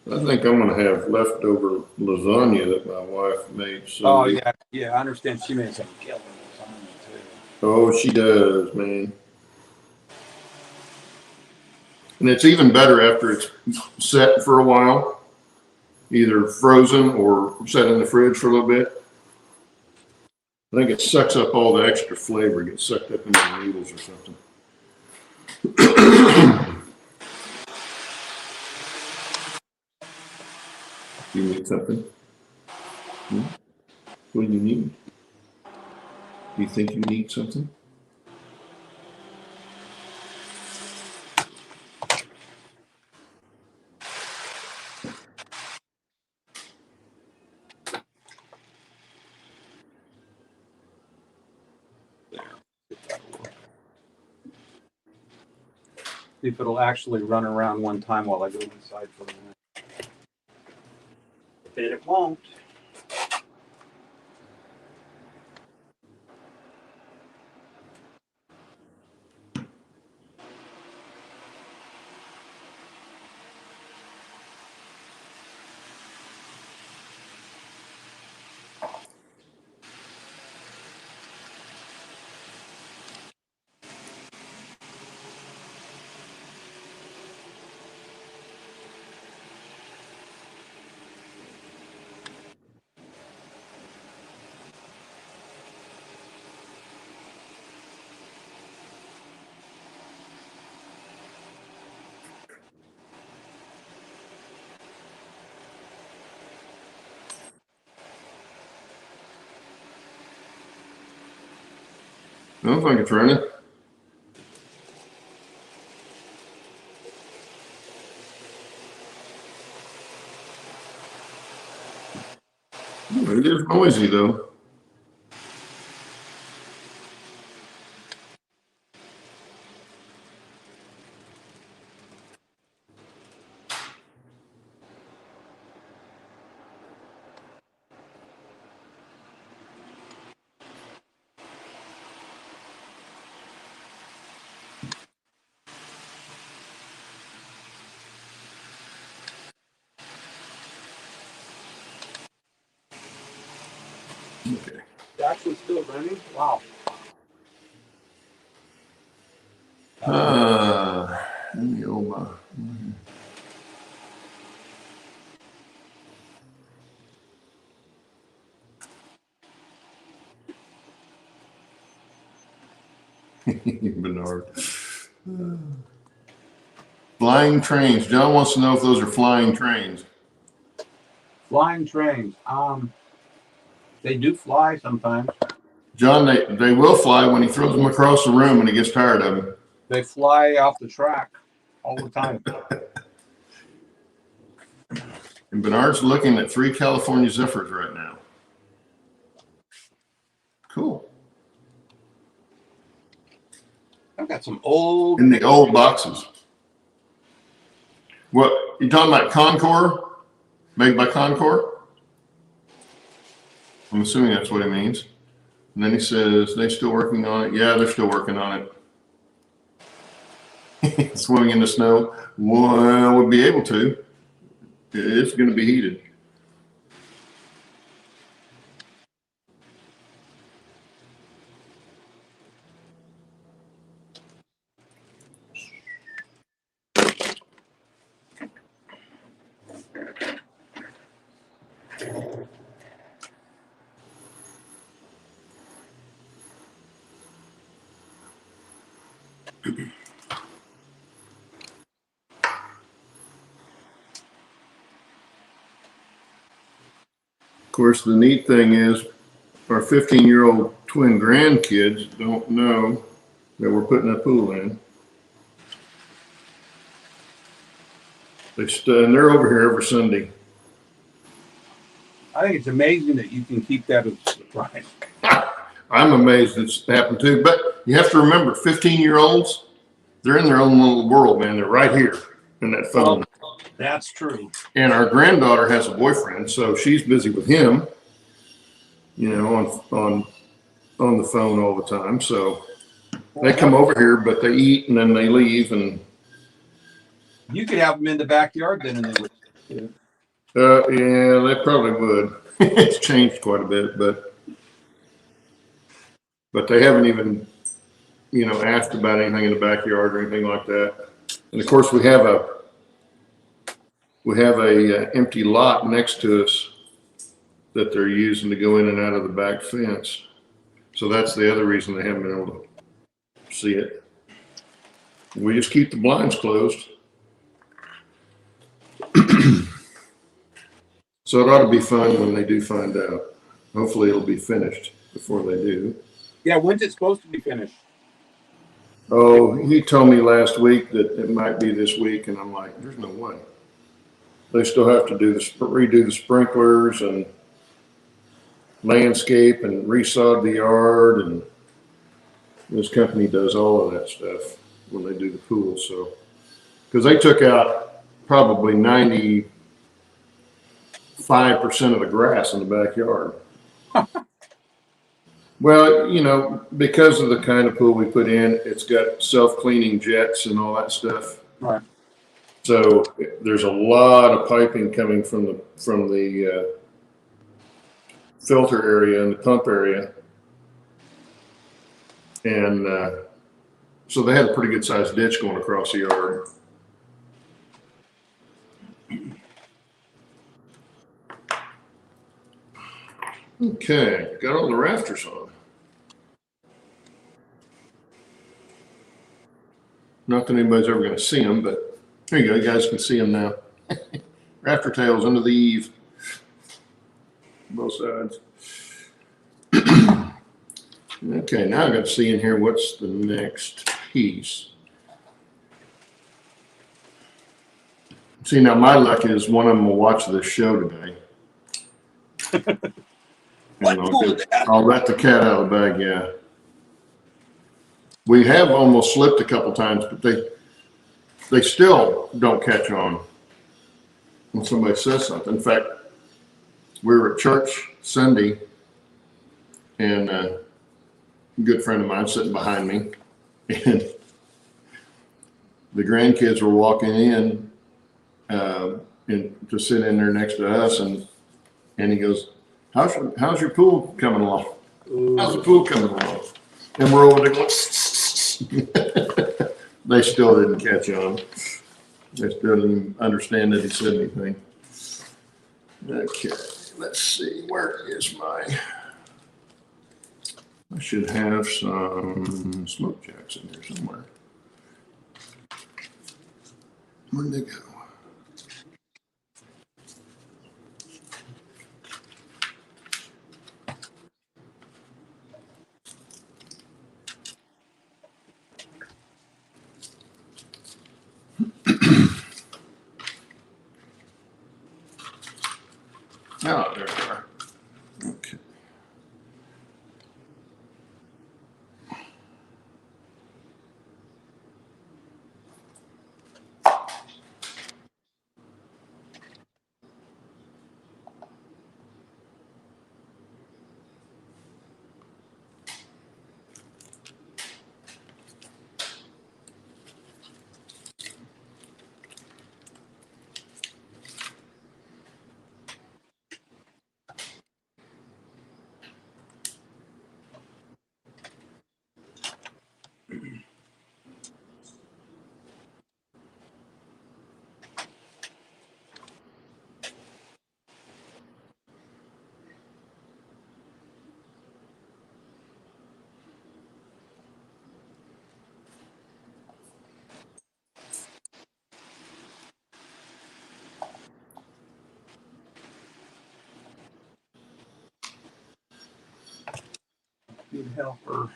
I think I'm going to have leftover lasagna that my wife made. Oh, yeah, I understand. She made some killer lasagna too. Oh, she does, man. And it's even better after it's set for a while, either frozen or set in the fridge for a little bit. I think it sucks up all the extra flavor, gets sucked up into the noodles or something. You need something? What do you need? Do you think you need something? See if it'll actually run around one time while I go inside for a minute. Bet it won't. I don't think it's running. It is noisy though. Okay. It's actually still running? Wow. Let me open. Bernard. Flying trains. John wants to know if those are flying trains. Flying trains. They do fly sometimes. John, they will fly when he throws them across the room and he gets tired of them. They fly off the track all the time. And Bernard's looking at 3 California Zephyrs right now. Cool. I've got some old. In the old boxes. What, you talking about Concord? Made by Concord? I'm assuming that's what he means. And then he says, they still working on it? Yeah, they're still working on it. Swimming in the snow? Well, we'll be able to. It's going to be heated. Of course, the neat thing is our 15-year-old twin grandkids don't know that we're putting a pool in. And they're over here every Sunday. I think it's amazing that you can keep that as a surprise. I'm amazed it's happened too. But you have to remember, 15-year-olds, they're in their own little world, man. They're right here in that phone. Oh, that's true. And our granddaughter has a boyfriend, so she's busy with him, you know, on the phone all the time. So they come over here, but they eat and then they leave. And you could have them in the backyard then, and they would. yeah, they probably would. It's changed quite a bit, but they haven't even, you know, asked about anything in the backyard or anything like that. And of course, we have a empty lot next to us that they're using to go in and out of the back fence. So that's the other reason they haven't been able to see it. We just keep the blinds closed. So it ought to be fun when they do find out. Hopefully it'll be finished before they do. Yeah, when's it supposed to be finished? Oh, he told me last week that it might be this week, and I'm like, there's no way. They still have to redo the sprinklers and landscape and resod the yard, and this company does all of that stuff when they do the pool. So, because they took out probably 95% of the grass in the backyard. Well, you know, because of the kind of pool we put in, it's got self-cleaning jets and all that stuff. Right. So there's a lot of piping coming from the filter area and the pump area. And so they had a pretty good sized ditch going across the yard. Okay, got all the rafters on. Not that anybody's ever going to see them, but there you go. You guys can see them now. Rafter tails under the eave. Both sides. Okay, now I've got to see in here what's the next piece. See, now my luck is one of them will watch this show today. And I'll let the cat out of the bag, yeah. We have almost slipped a couple times, but they still don't catch on when somebody says something. In fact, we were at church Sunday, and a good friend of mine sitting behind me, and the grandkids were walking in and to sit in there next to us, and he goes, how's your pool coming along? How's the pool coming along? And we're over there going, they still didn't catch on. They still didn't understand that he said anything. Okay, let's see, where is I should have some smoke jacks in here somewhere. Where'd they go? Oh, there they are. Okay. Good helper.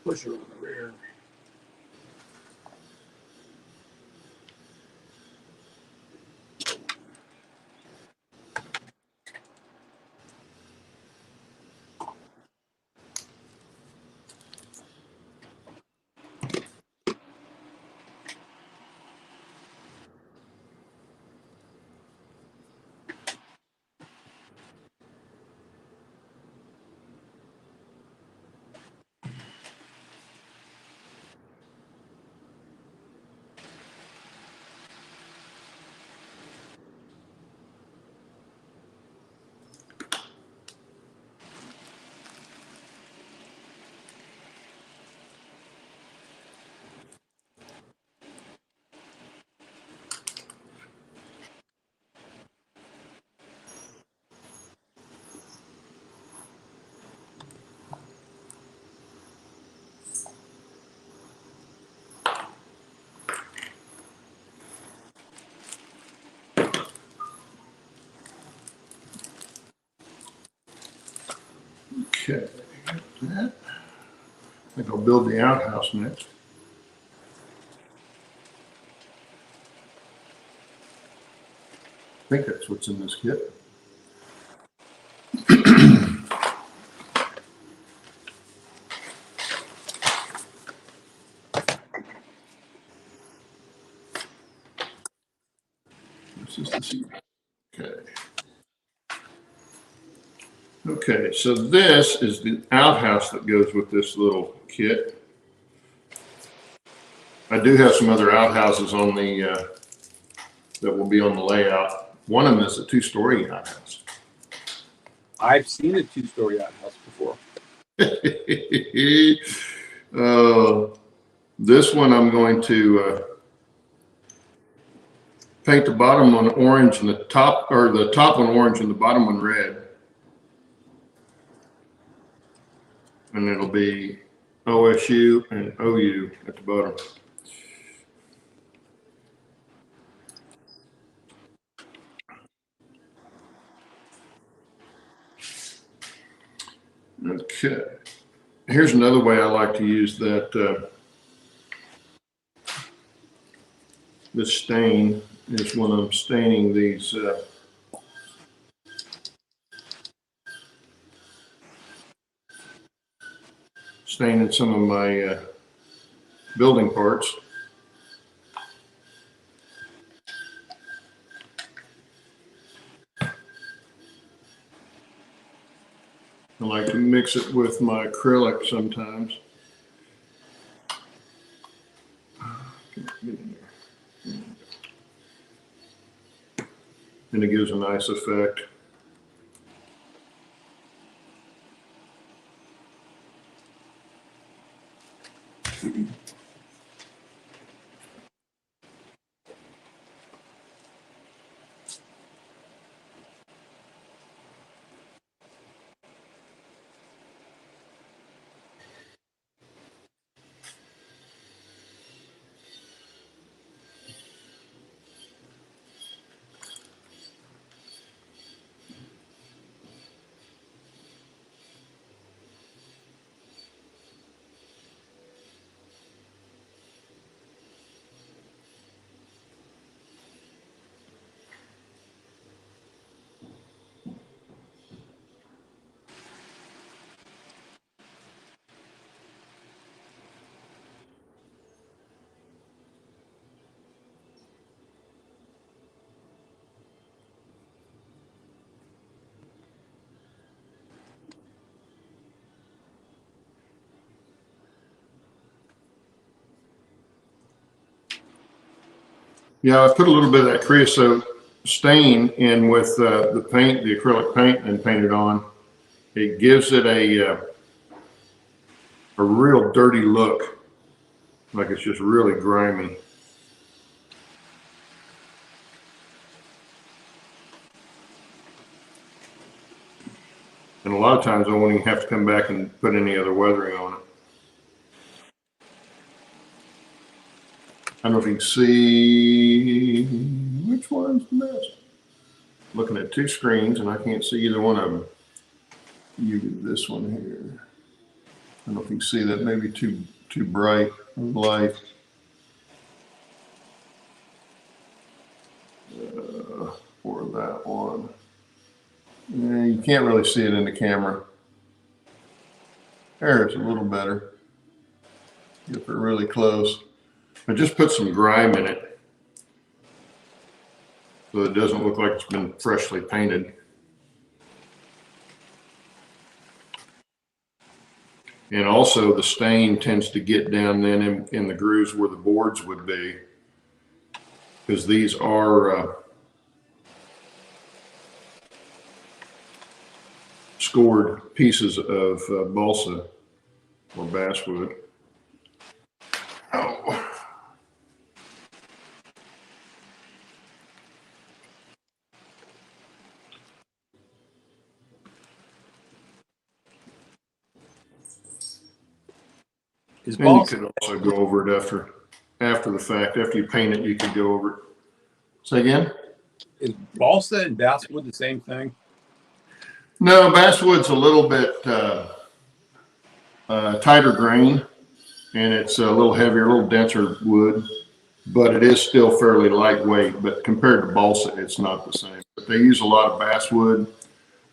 Pusher on the rear. Okay. That. I think I'll build the outhouse next. I think that's what's in this kit. This is the seat. Okay. Okay, so this is the outhouse that goes with this little kit. I do have some other outhouses on the that will be on the layout. One of them is a 2-story outhouse. I've seen a 2-story outhouse before. This one I'm going to paint the bottom one orange and the top one orange and the bottom one red. And it'll be OSU and OU at the bottom. Okay. Here's another way I like to use that this stain is when I'm staining these staining some of my building parts. I like to mix it with my acrylic sometimes. And it gives a nice effect. Yeah, I put a little bit of that creosote stain in with the paint, the acrylic paint, and painted on. It gives it a real dirty look, like it's just really grimy. And a lot of times I won't even have to come back and put any other weathering on it. I don't know if you can see which one's the best. Looking at two screens and I can't see either one of them. You do this one here. I don't know if you can see that, maybe too bright light. Or that one. Yeah, you can't really see it in the camera. There, it's a little better. If we're really close. I just put some grime in it so it doesn't look like it's been freshly painted. And also the stain tends to get down then in the grooves where the boards would be, because these are scored pieces of balsa or basswood. Oh. And you could also go over it after the fact. After you paint it, you could go over it. Say again? Is balsa and basswood the same thing? No, basswood's a little bit tighter grain, and it's a little heavier, a little denser wood, but it is still fairly lightweight. But compared to balsa, it's not the same. But they use a lot of basswood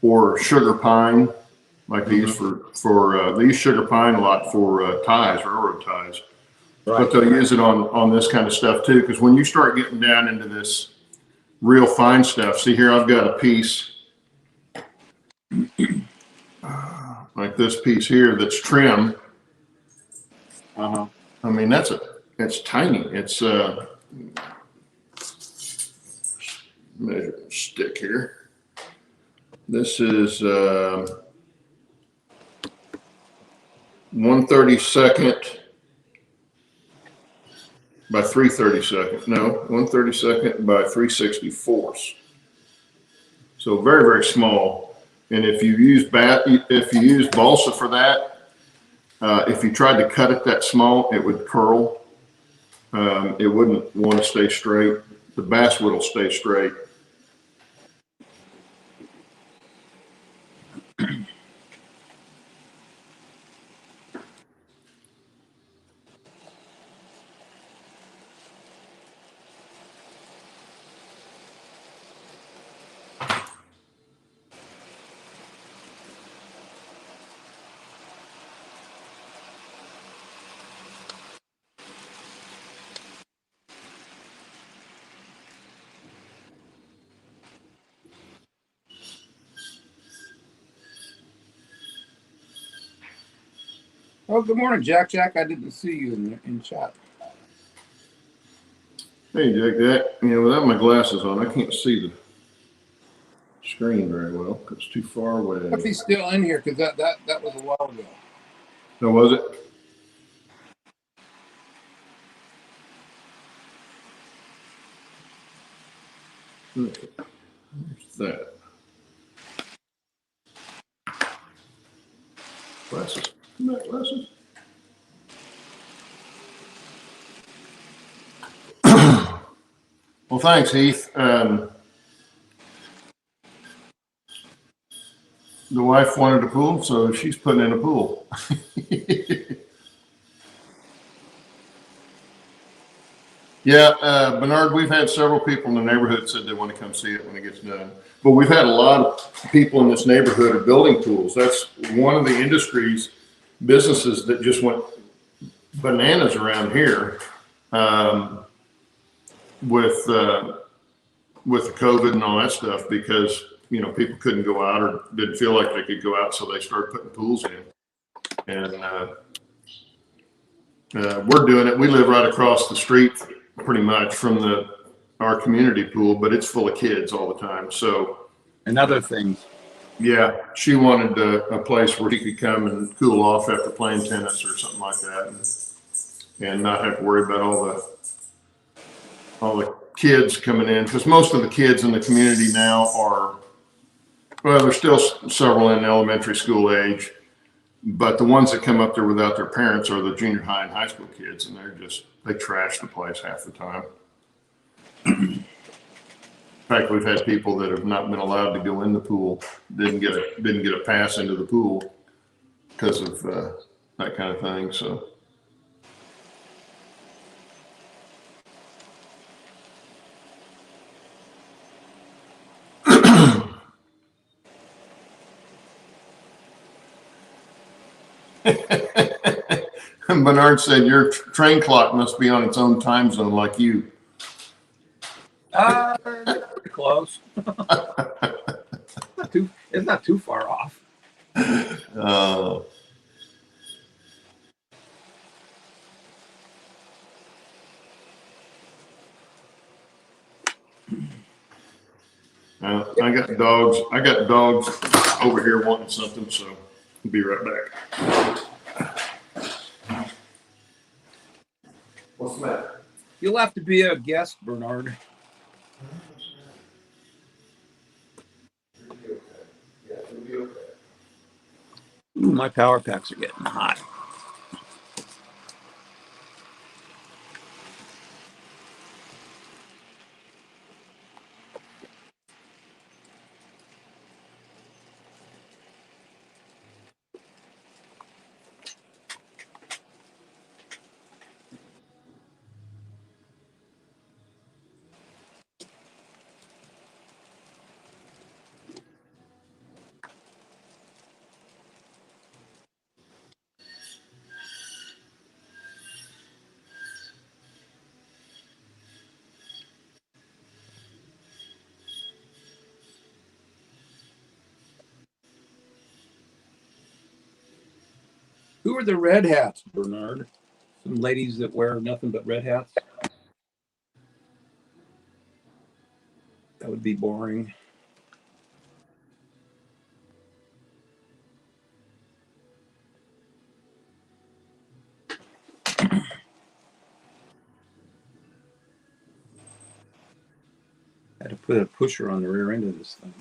or sugar pine, like they use they use sugar pine a lot for ties, railroad ties. Right. But they'll use it on this kind of stuff too, because when you start getting down into this real fine stuff, see here, I've got a piece like this piece here that's trim. I mean, it's tiny. It's measure stick here. This is 1/32 by 3/32. No, 1/32 by 3/64. So very, very small. And if you use balsa for that, if you tried to cut it that small, it would curl. It wouldn't want to stay straight. The basswood will stay straight. Oh, good morning, Jack. Jack, I didn't see you in chat. Hey, Jack. Without my glasses on, I can't see the screen very well because it's too far away. If he's still in here, because that was a while ago. Oh, was it? Okay. There's that. Glasses. Come back, glasses. Well, thanks, Heath. The wife wanted a pool, so she's putting in a pool. Yeah, Bernard, we've had several people in the neighborhood said they want to come see it when it gets done. But we've had a lot of people in this neighborhood are building pools. That's one of the businesses that just went bananas around here with the COVID and all that stuff, because people couldn't go out or didn't feel like they could go out, so they started putting pools in. And we're doing it. We live right across the street, pretty much from our community pool, but it's full of kids all the time. So, and other things. yeah, she wanted a place where he could come and cool off after playing tennis or something like that, and not have to worry about all the kids coming in, because most of the kids in the community now are, well, there's still several in elementary school age, but the ones that come up there without their parents are the junior high and high school kids, and they trash the place half the time. In fact, we've had people that have not been allowed to go in the pool, didn't get a pass into the pool because of that kind of thing. So. Bernard said your train clock must be on its own time zone like you. Pretty close. It's not too far off. I got dogs. I got dogs over here wanting something, so I'll be right back. What's the matter? You'll have to be a guest, Bernard. Yeah, it'll be okay. Ooh, my power packs are getting hot. Who are the red hats, Bernard? Some ladies that wear nothing but red hats? That would be boring. Had to put a pusher on the rear end of this thing.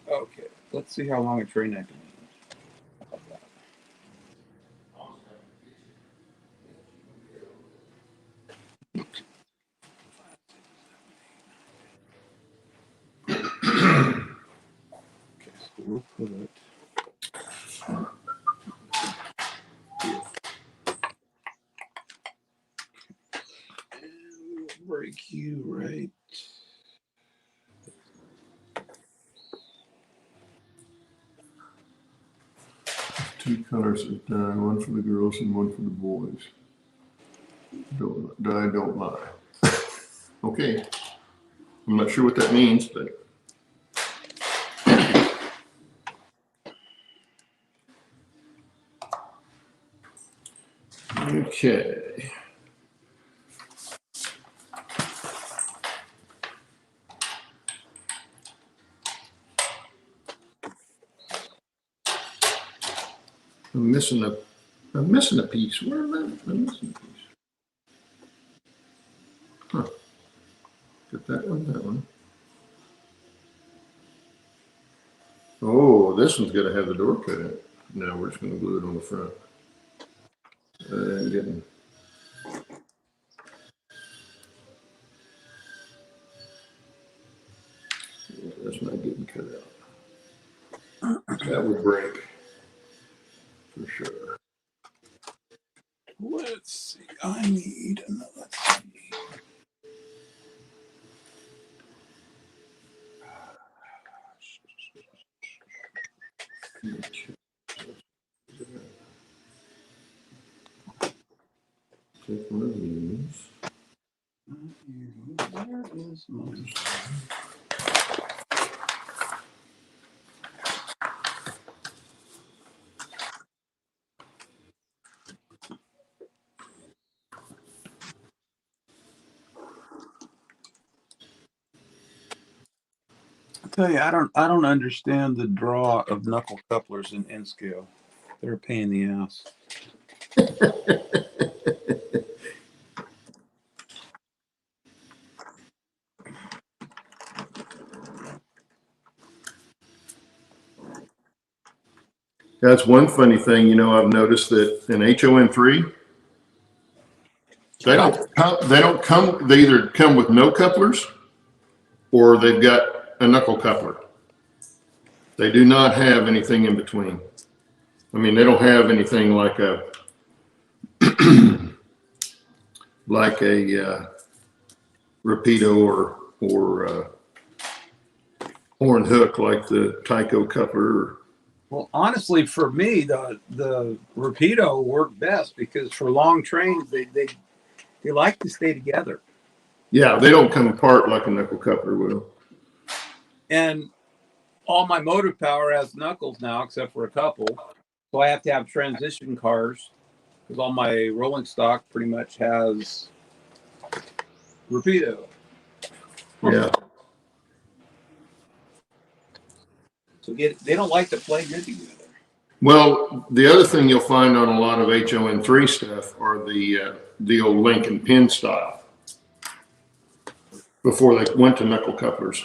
Okay, let's see how long a train I can Okay, so we'll put it here. And we'll break you right. Two colors of dye, one for the girls and one for the boys. Dye don't lie. Okay. I'm not sure what that means, but. Okay. I'm missing a piece. Where am I? I'm missing a piece. Huh. Got that one. Oh, this one's got to have the door cut in. Now we're just going to glue it on the front. Getting. Yeah, that's not getting cut out. That would break for sure. Let's see. I need another. Let's see. Take one of these. Where is mine? I tell you, I don't understand the draw of knuckle couplers in N scale. They're a pain in the ass. That's one funny thing, I've noticed that in HON3, they either come with no couplers or they've got a knuckle coupler. They do not have anything in between. I mean, they don't have anything like a Rapido or horn hook like the Tyco coupler. Well, honestly, for me, the Rapido worked best because for long trains, they like to stay together. Yeah, they don't come apart like a knuckle coupler will. And all my motive power has knuckles now, except for a couple. So I have to have transition cars because all my rolling stock pretty much has Rapido. Yeah. So they don't like to play good together. Well, the other thing you'll find on a lot of HON3 stuff are the old link and pin style before they went to knuckle couplers.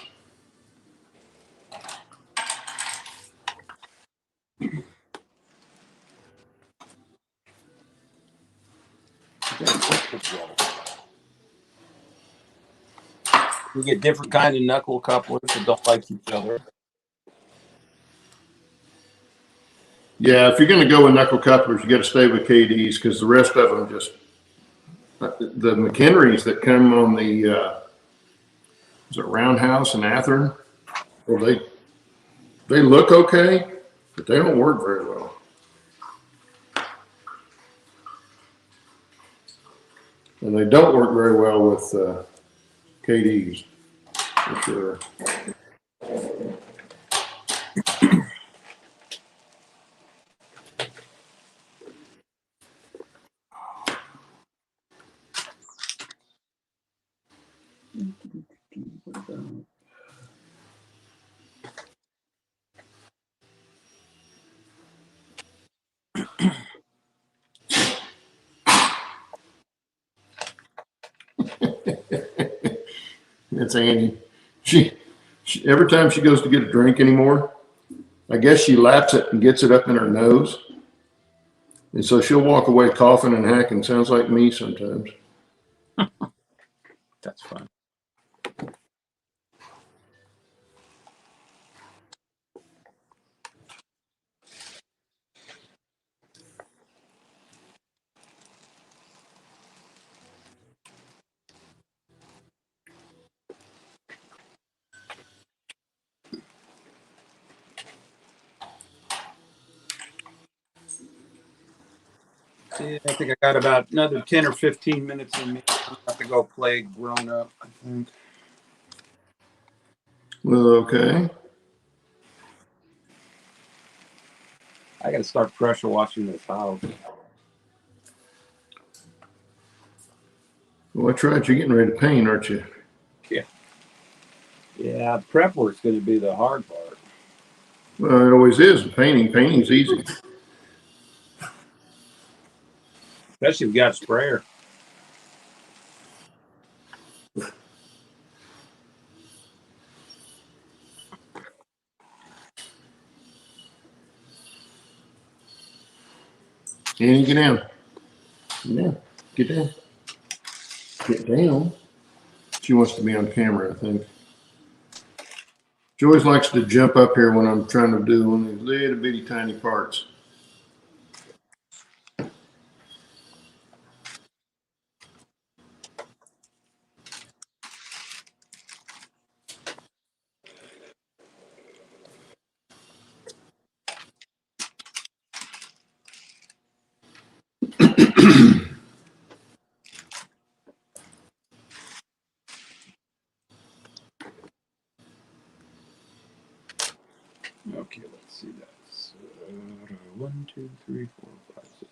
We get different kind of knuckle couplers that don't like each other. Yeah, if you're going to go with knuckle couplers, you got to stay with KDs because the rest of them just the McHenrys that come on the is it Roundhouse and Athearn? Well, they look okay, but they don't work very well. And they don't work very well with KDs, for sure. It's Annie. She every time she goes to get a drink anymore, I guess she laps it and gets it up in her nose. And so she'll walk away coughing and hacking. Sounds like me sometimes. That's fun. Yeah, I think I got about another 10 or 15 minutes in me. I'm about to go play Grown Up, I think. Well, okay. I got to start pressure washing this house. Well, that's right. You're getting ready to paint, aren't you? Yeah. Yeah, prep work's going to be the hard part. Well, it always is. Painting's easy. Especially if you got a sprayer. Annie, get down. Yeah, get down. Get down. She wants to be on camera, I think. She always likes to jump up here when I'm trying to do one of these little bitty tiny parts. Okay, let's see. That's 1, 2, 3, 4, 5, 6.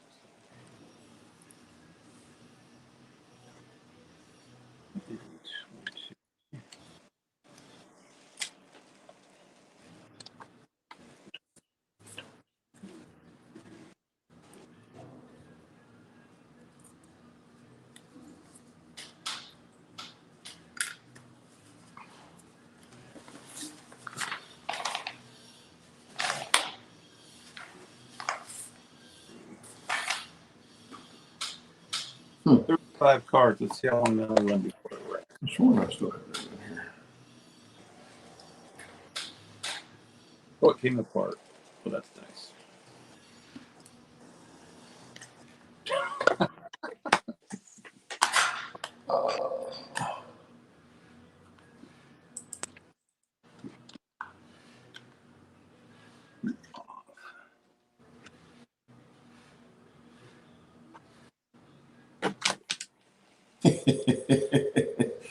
Hmm. 35 cards. Let's see how long that'll run before it wrecks. I sworn I still had that in here. Oh, it came apart. Well, that's nice.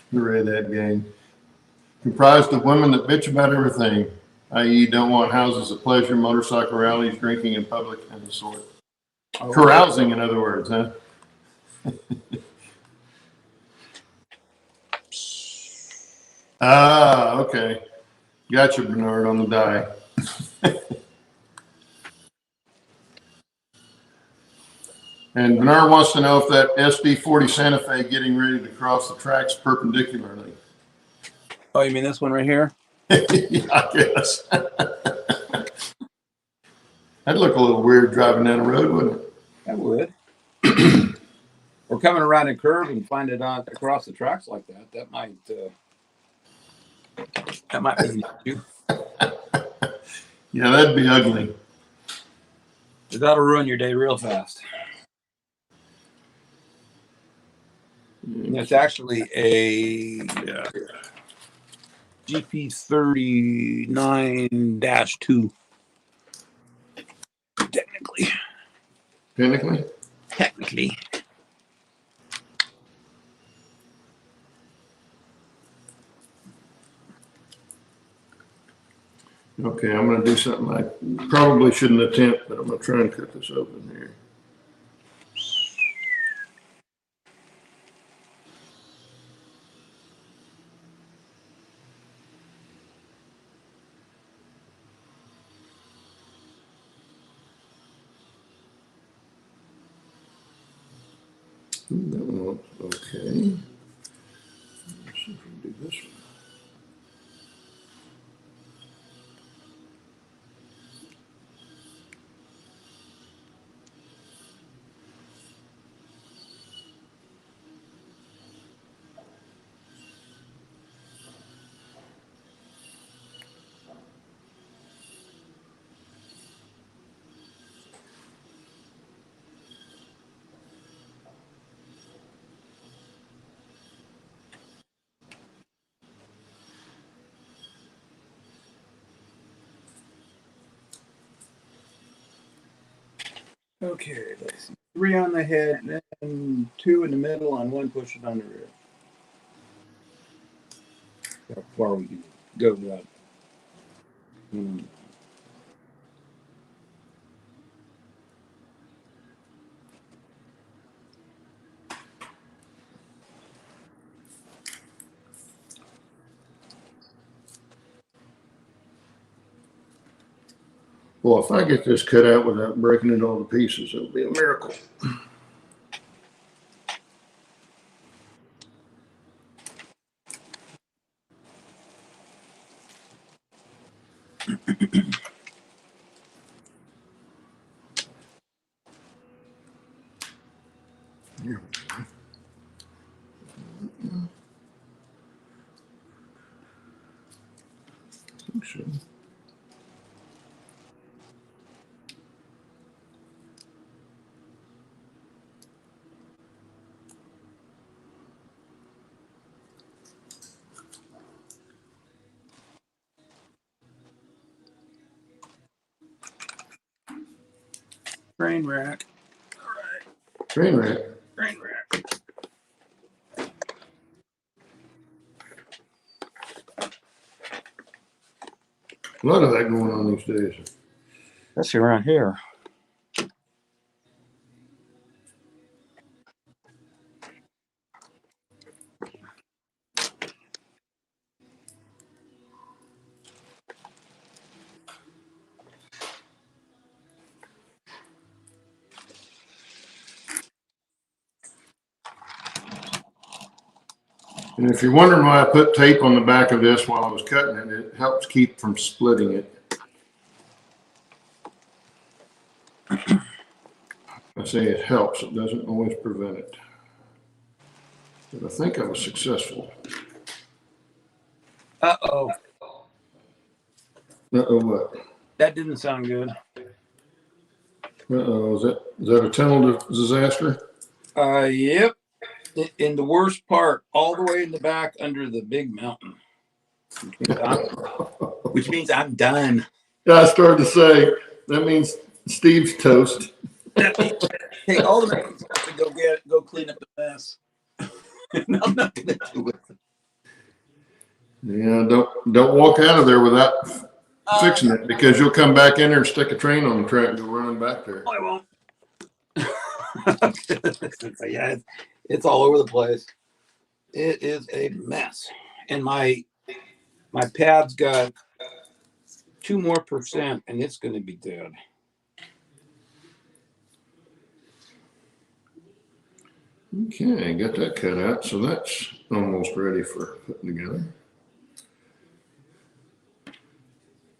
You read that game. Comprised of women that bitch about everything, i.e., don't want houses of pleasure, motorcycle rallies, drinking in public, and the sort. Oh, Carousing, in other words, huh? Ah, okay. Gotcha, Bernard, on the die. And Bernard wants to know if that SD40 Santa Fe getting ready to cross the tracks perpendicularly. Oh, you mean this one right here? Yeah, I guess. That'd look a little weird driving down the road, wouldn't it? That would. Or coming around a curve and find it on across the tracks like that. That might be an issue. Yeah, that'd be ugly. That'll ruin your day real fast. It's actually a GP39-2. Technically. Technically? Okay, I'm going to do something I probably shouldn't attempt, but I'm going to try and cut this open here. That one looks okay. Let's see if we can do this one. Okay, let's see. 3 on the head, and then 2 in the middle, and 1 pushing on the rear. How far we can go without. Well, if I get this cut out without breaking it all to pieces, it'll be a miracle. Here we go. think so. Train wreck. Train wreck. Train wreck. A lot of that going on these days. Especially around here. And if you're wondering why I put tape on the back of this while I was cutting it, it helps keep from splitting it. I say it helps, it doesn't always prevent it. But I think I was successful. Uh-oh. Uh-oh, what? That didn't sound good. Uh-oh, is that a tunnel disaster? Yep. In the worst part, all the way in the back under the big mountain. Which means I'm done. Yeah, I started to say, that means Steve's toast. Hey, all the mountains have to go clean up the mess. And I'm not gonna do it. Yeah, don't walk out of there without fixing it, because you'll come back in there and stick a train on the track and go running back there. I won't. Yeah, it's all over the place. It is a mess. And my pad's got 2% more and it's gonna be dead. Okay, got that cut out, so that's almost ready for putting together.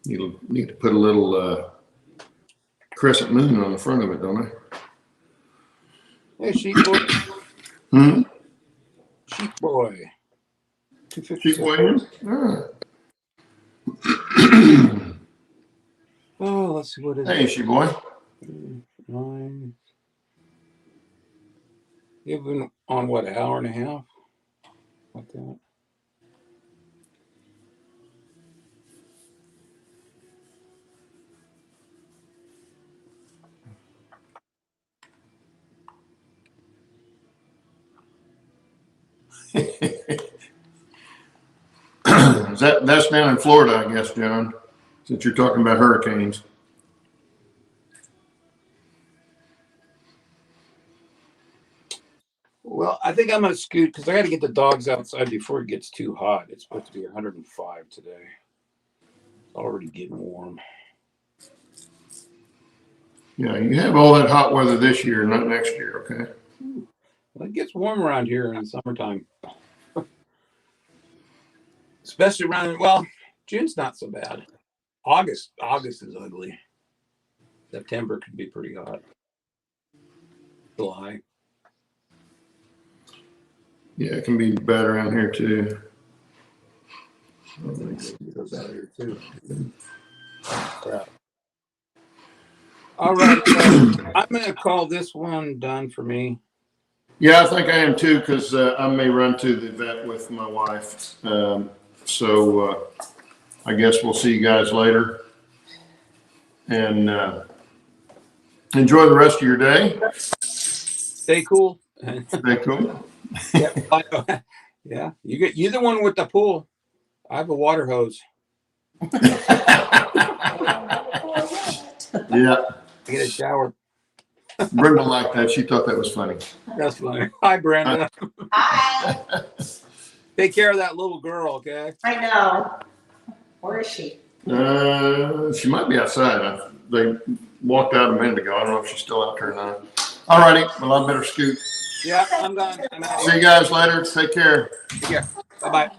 You'll need to put a little crescent moon on the front of it, don't I? Hey, sheep boy. Hmm? Sheep boy. Sheep boy. Ah. Oh, let's see what is Hey, sheep boy. 9. You've been on what, an hour and a half? Like that. That's down in Florida, I guess, John, since you're talking about hurricanes. Well, I think I'm going to scoot because I got to get the dogs outside before it gets too hot. It's supposed to be 105 today. It's already getting warm. Yeah, you have all that hot weather this year, not next year, okay? Well, it gets warm around here in the summertime. Especially around, well, June's not so bad. August is ugly. September could be pretty hot. July. Yeah, it can be bad around here too. All right, I'm going to call this one done for me. Yeah, I think I am too, because I may run to the vet with my wife. So I guess we'll see you guys later. And enjoy the rest of your day. Stay cool. Stay cool. Yeah, yeah. You're the one with the pool. I have a water hose. Yeah. I get a shower. Brenda liked that. She thought that was funny. That's funny. Hi, Brenda. Hi. Take care of that little girl, okay? I know. Where is she? She might be outside. They walked out a minute ago. I don't know if she's still out there or not. All righty. Well, I better scoot. Yeah, I'm done. I'm out. See you guys later. Take care. Take care. Bye-bye.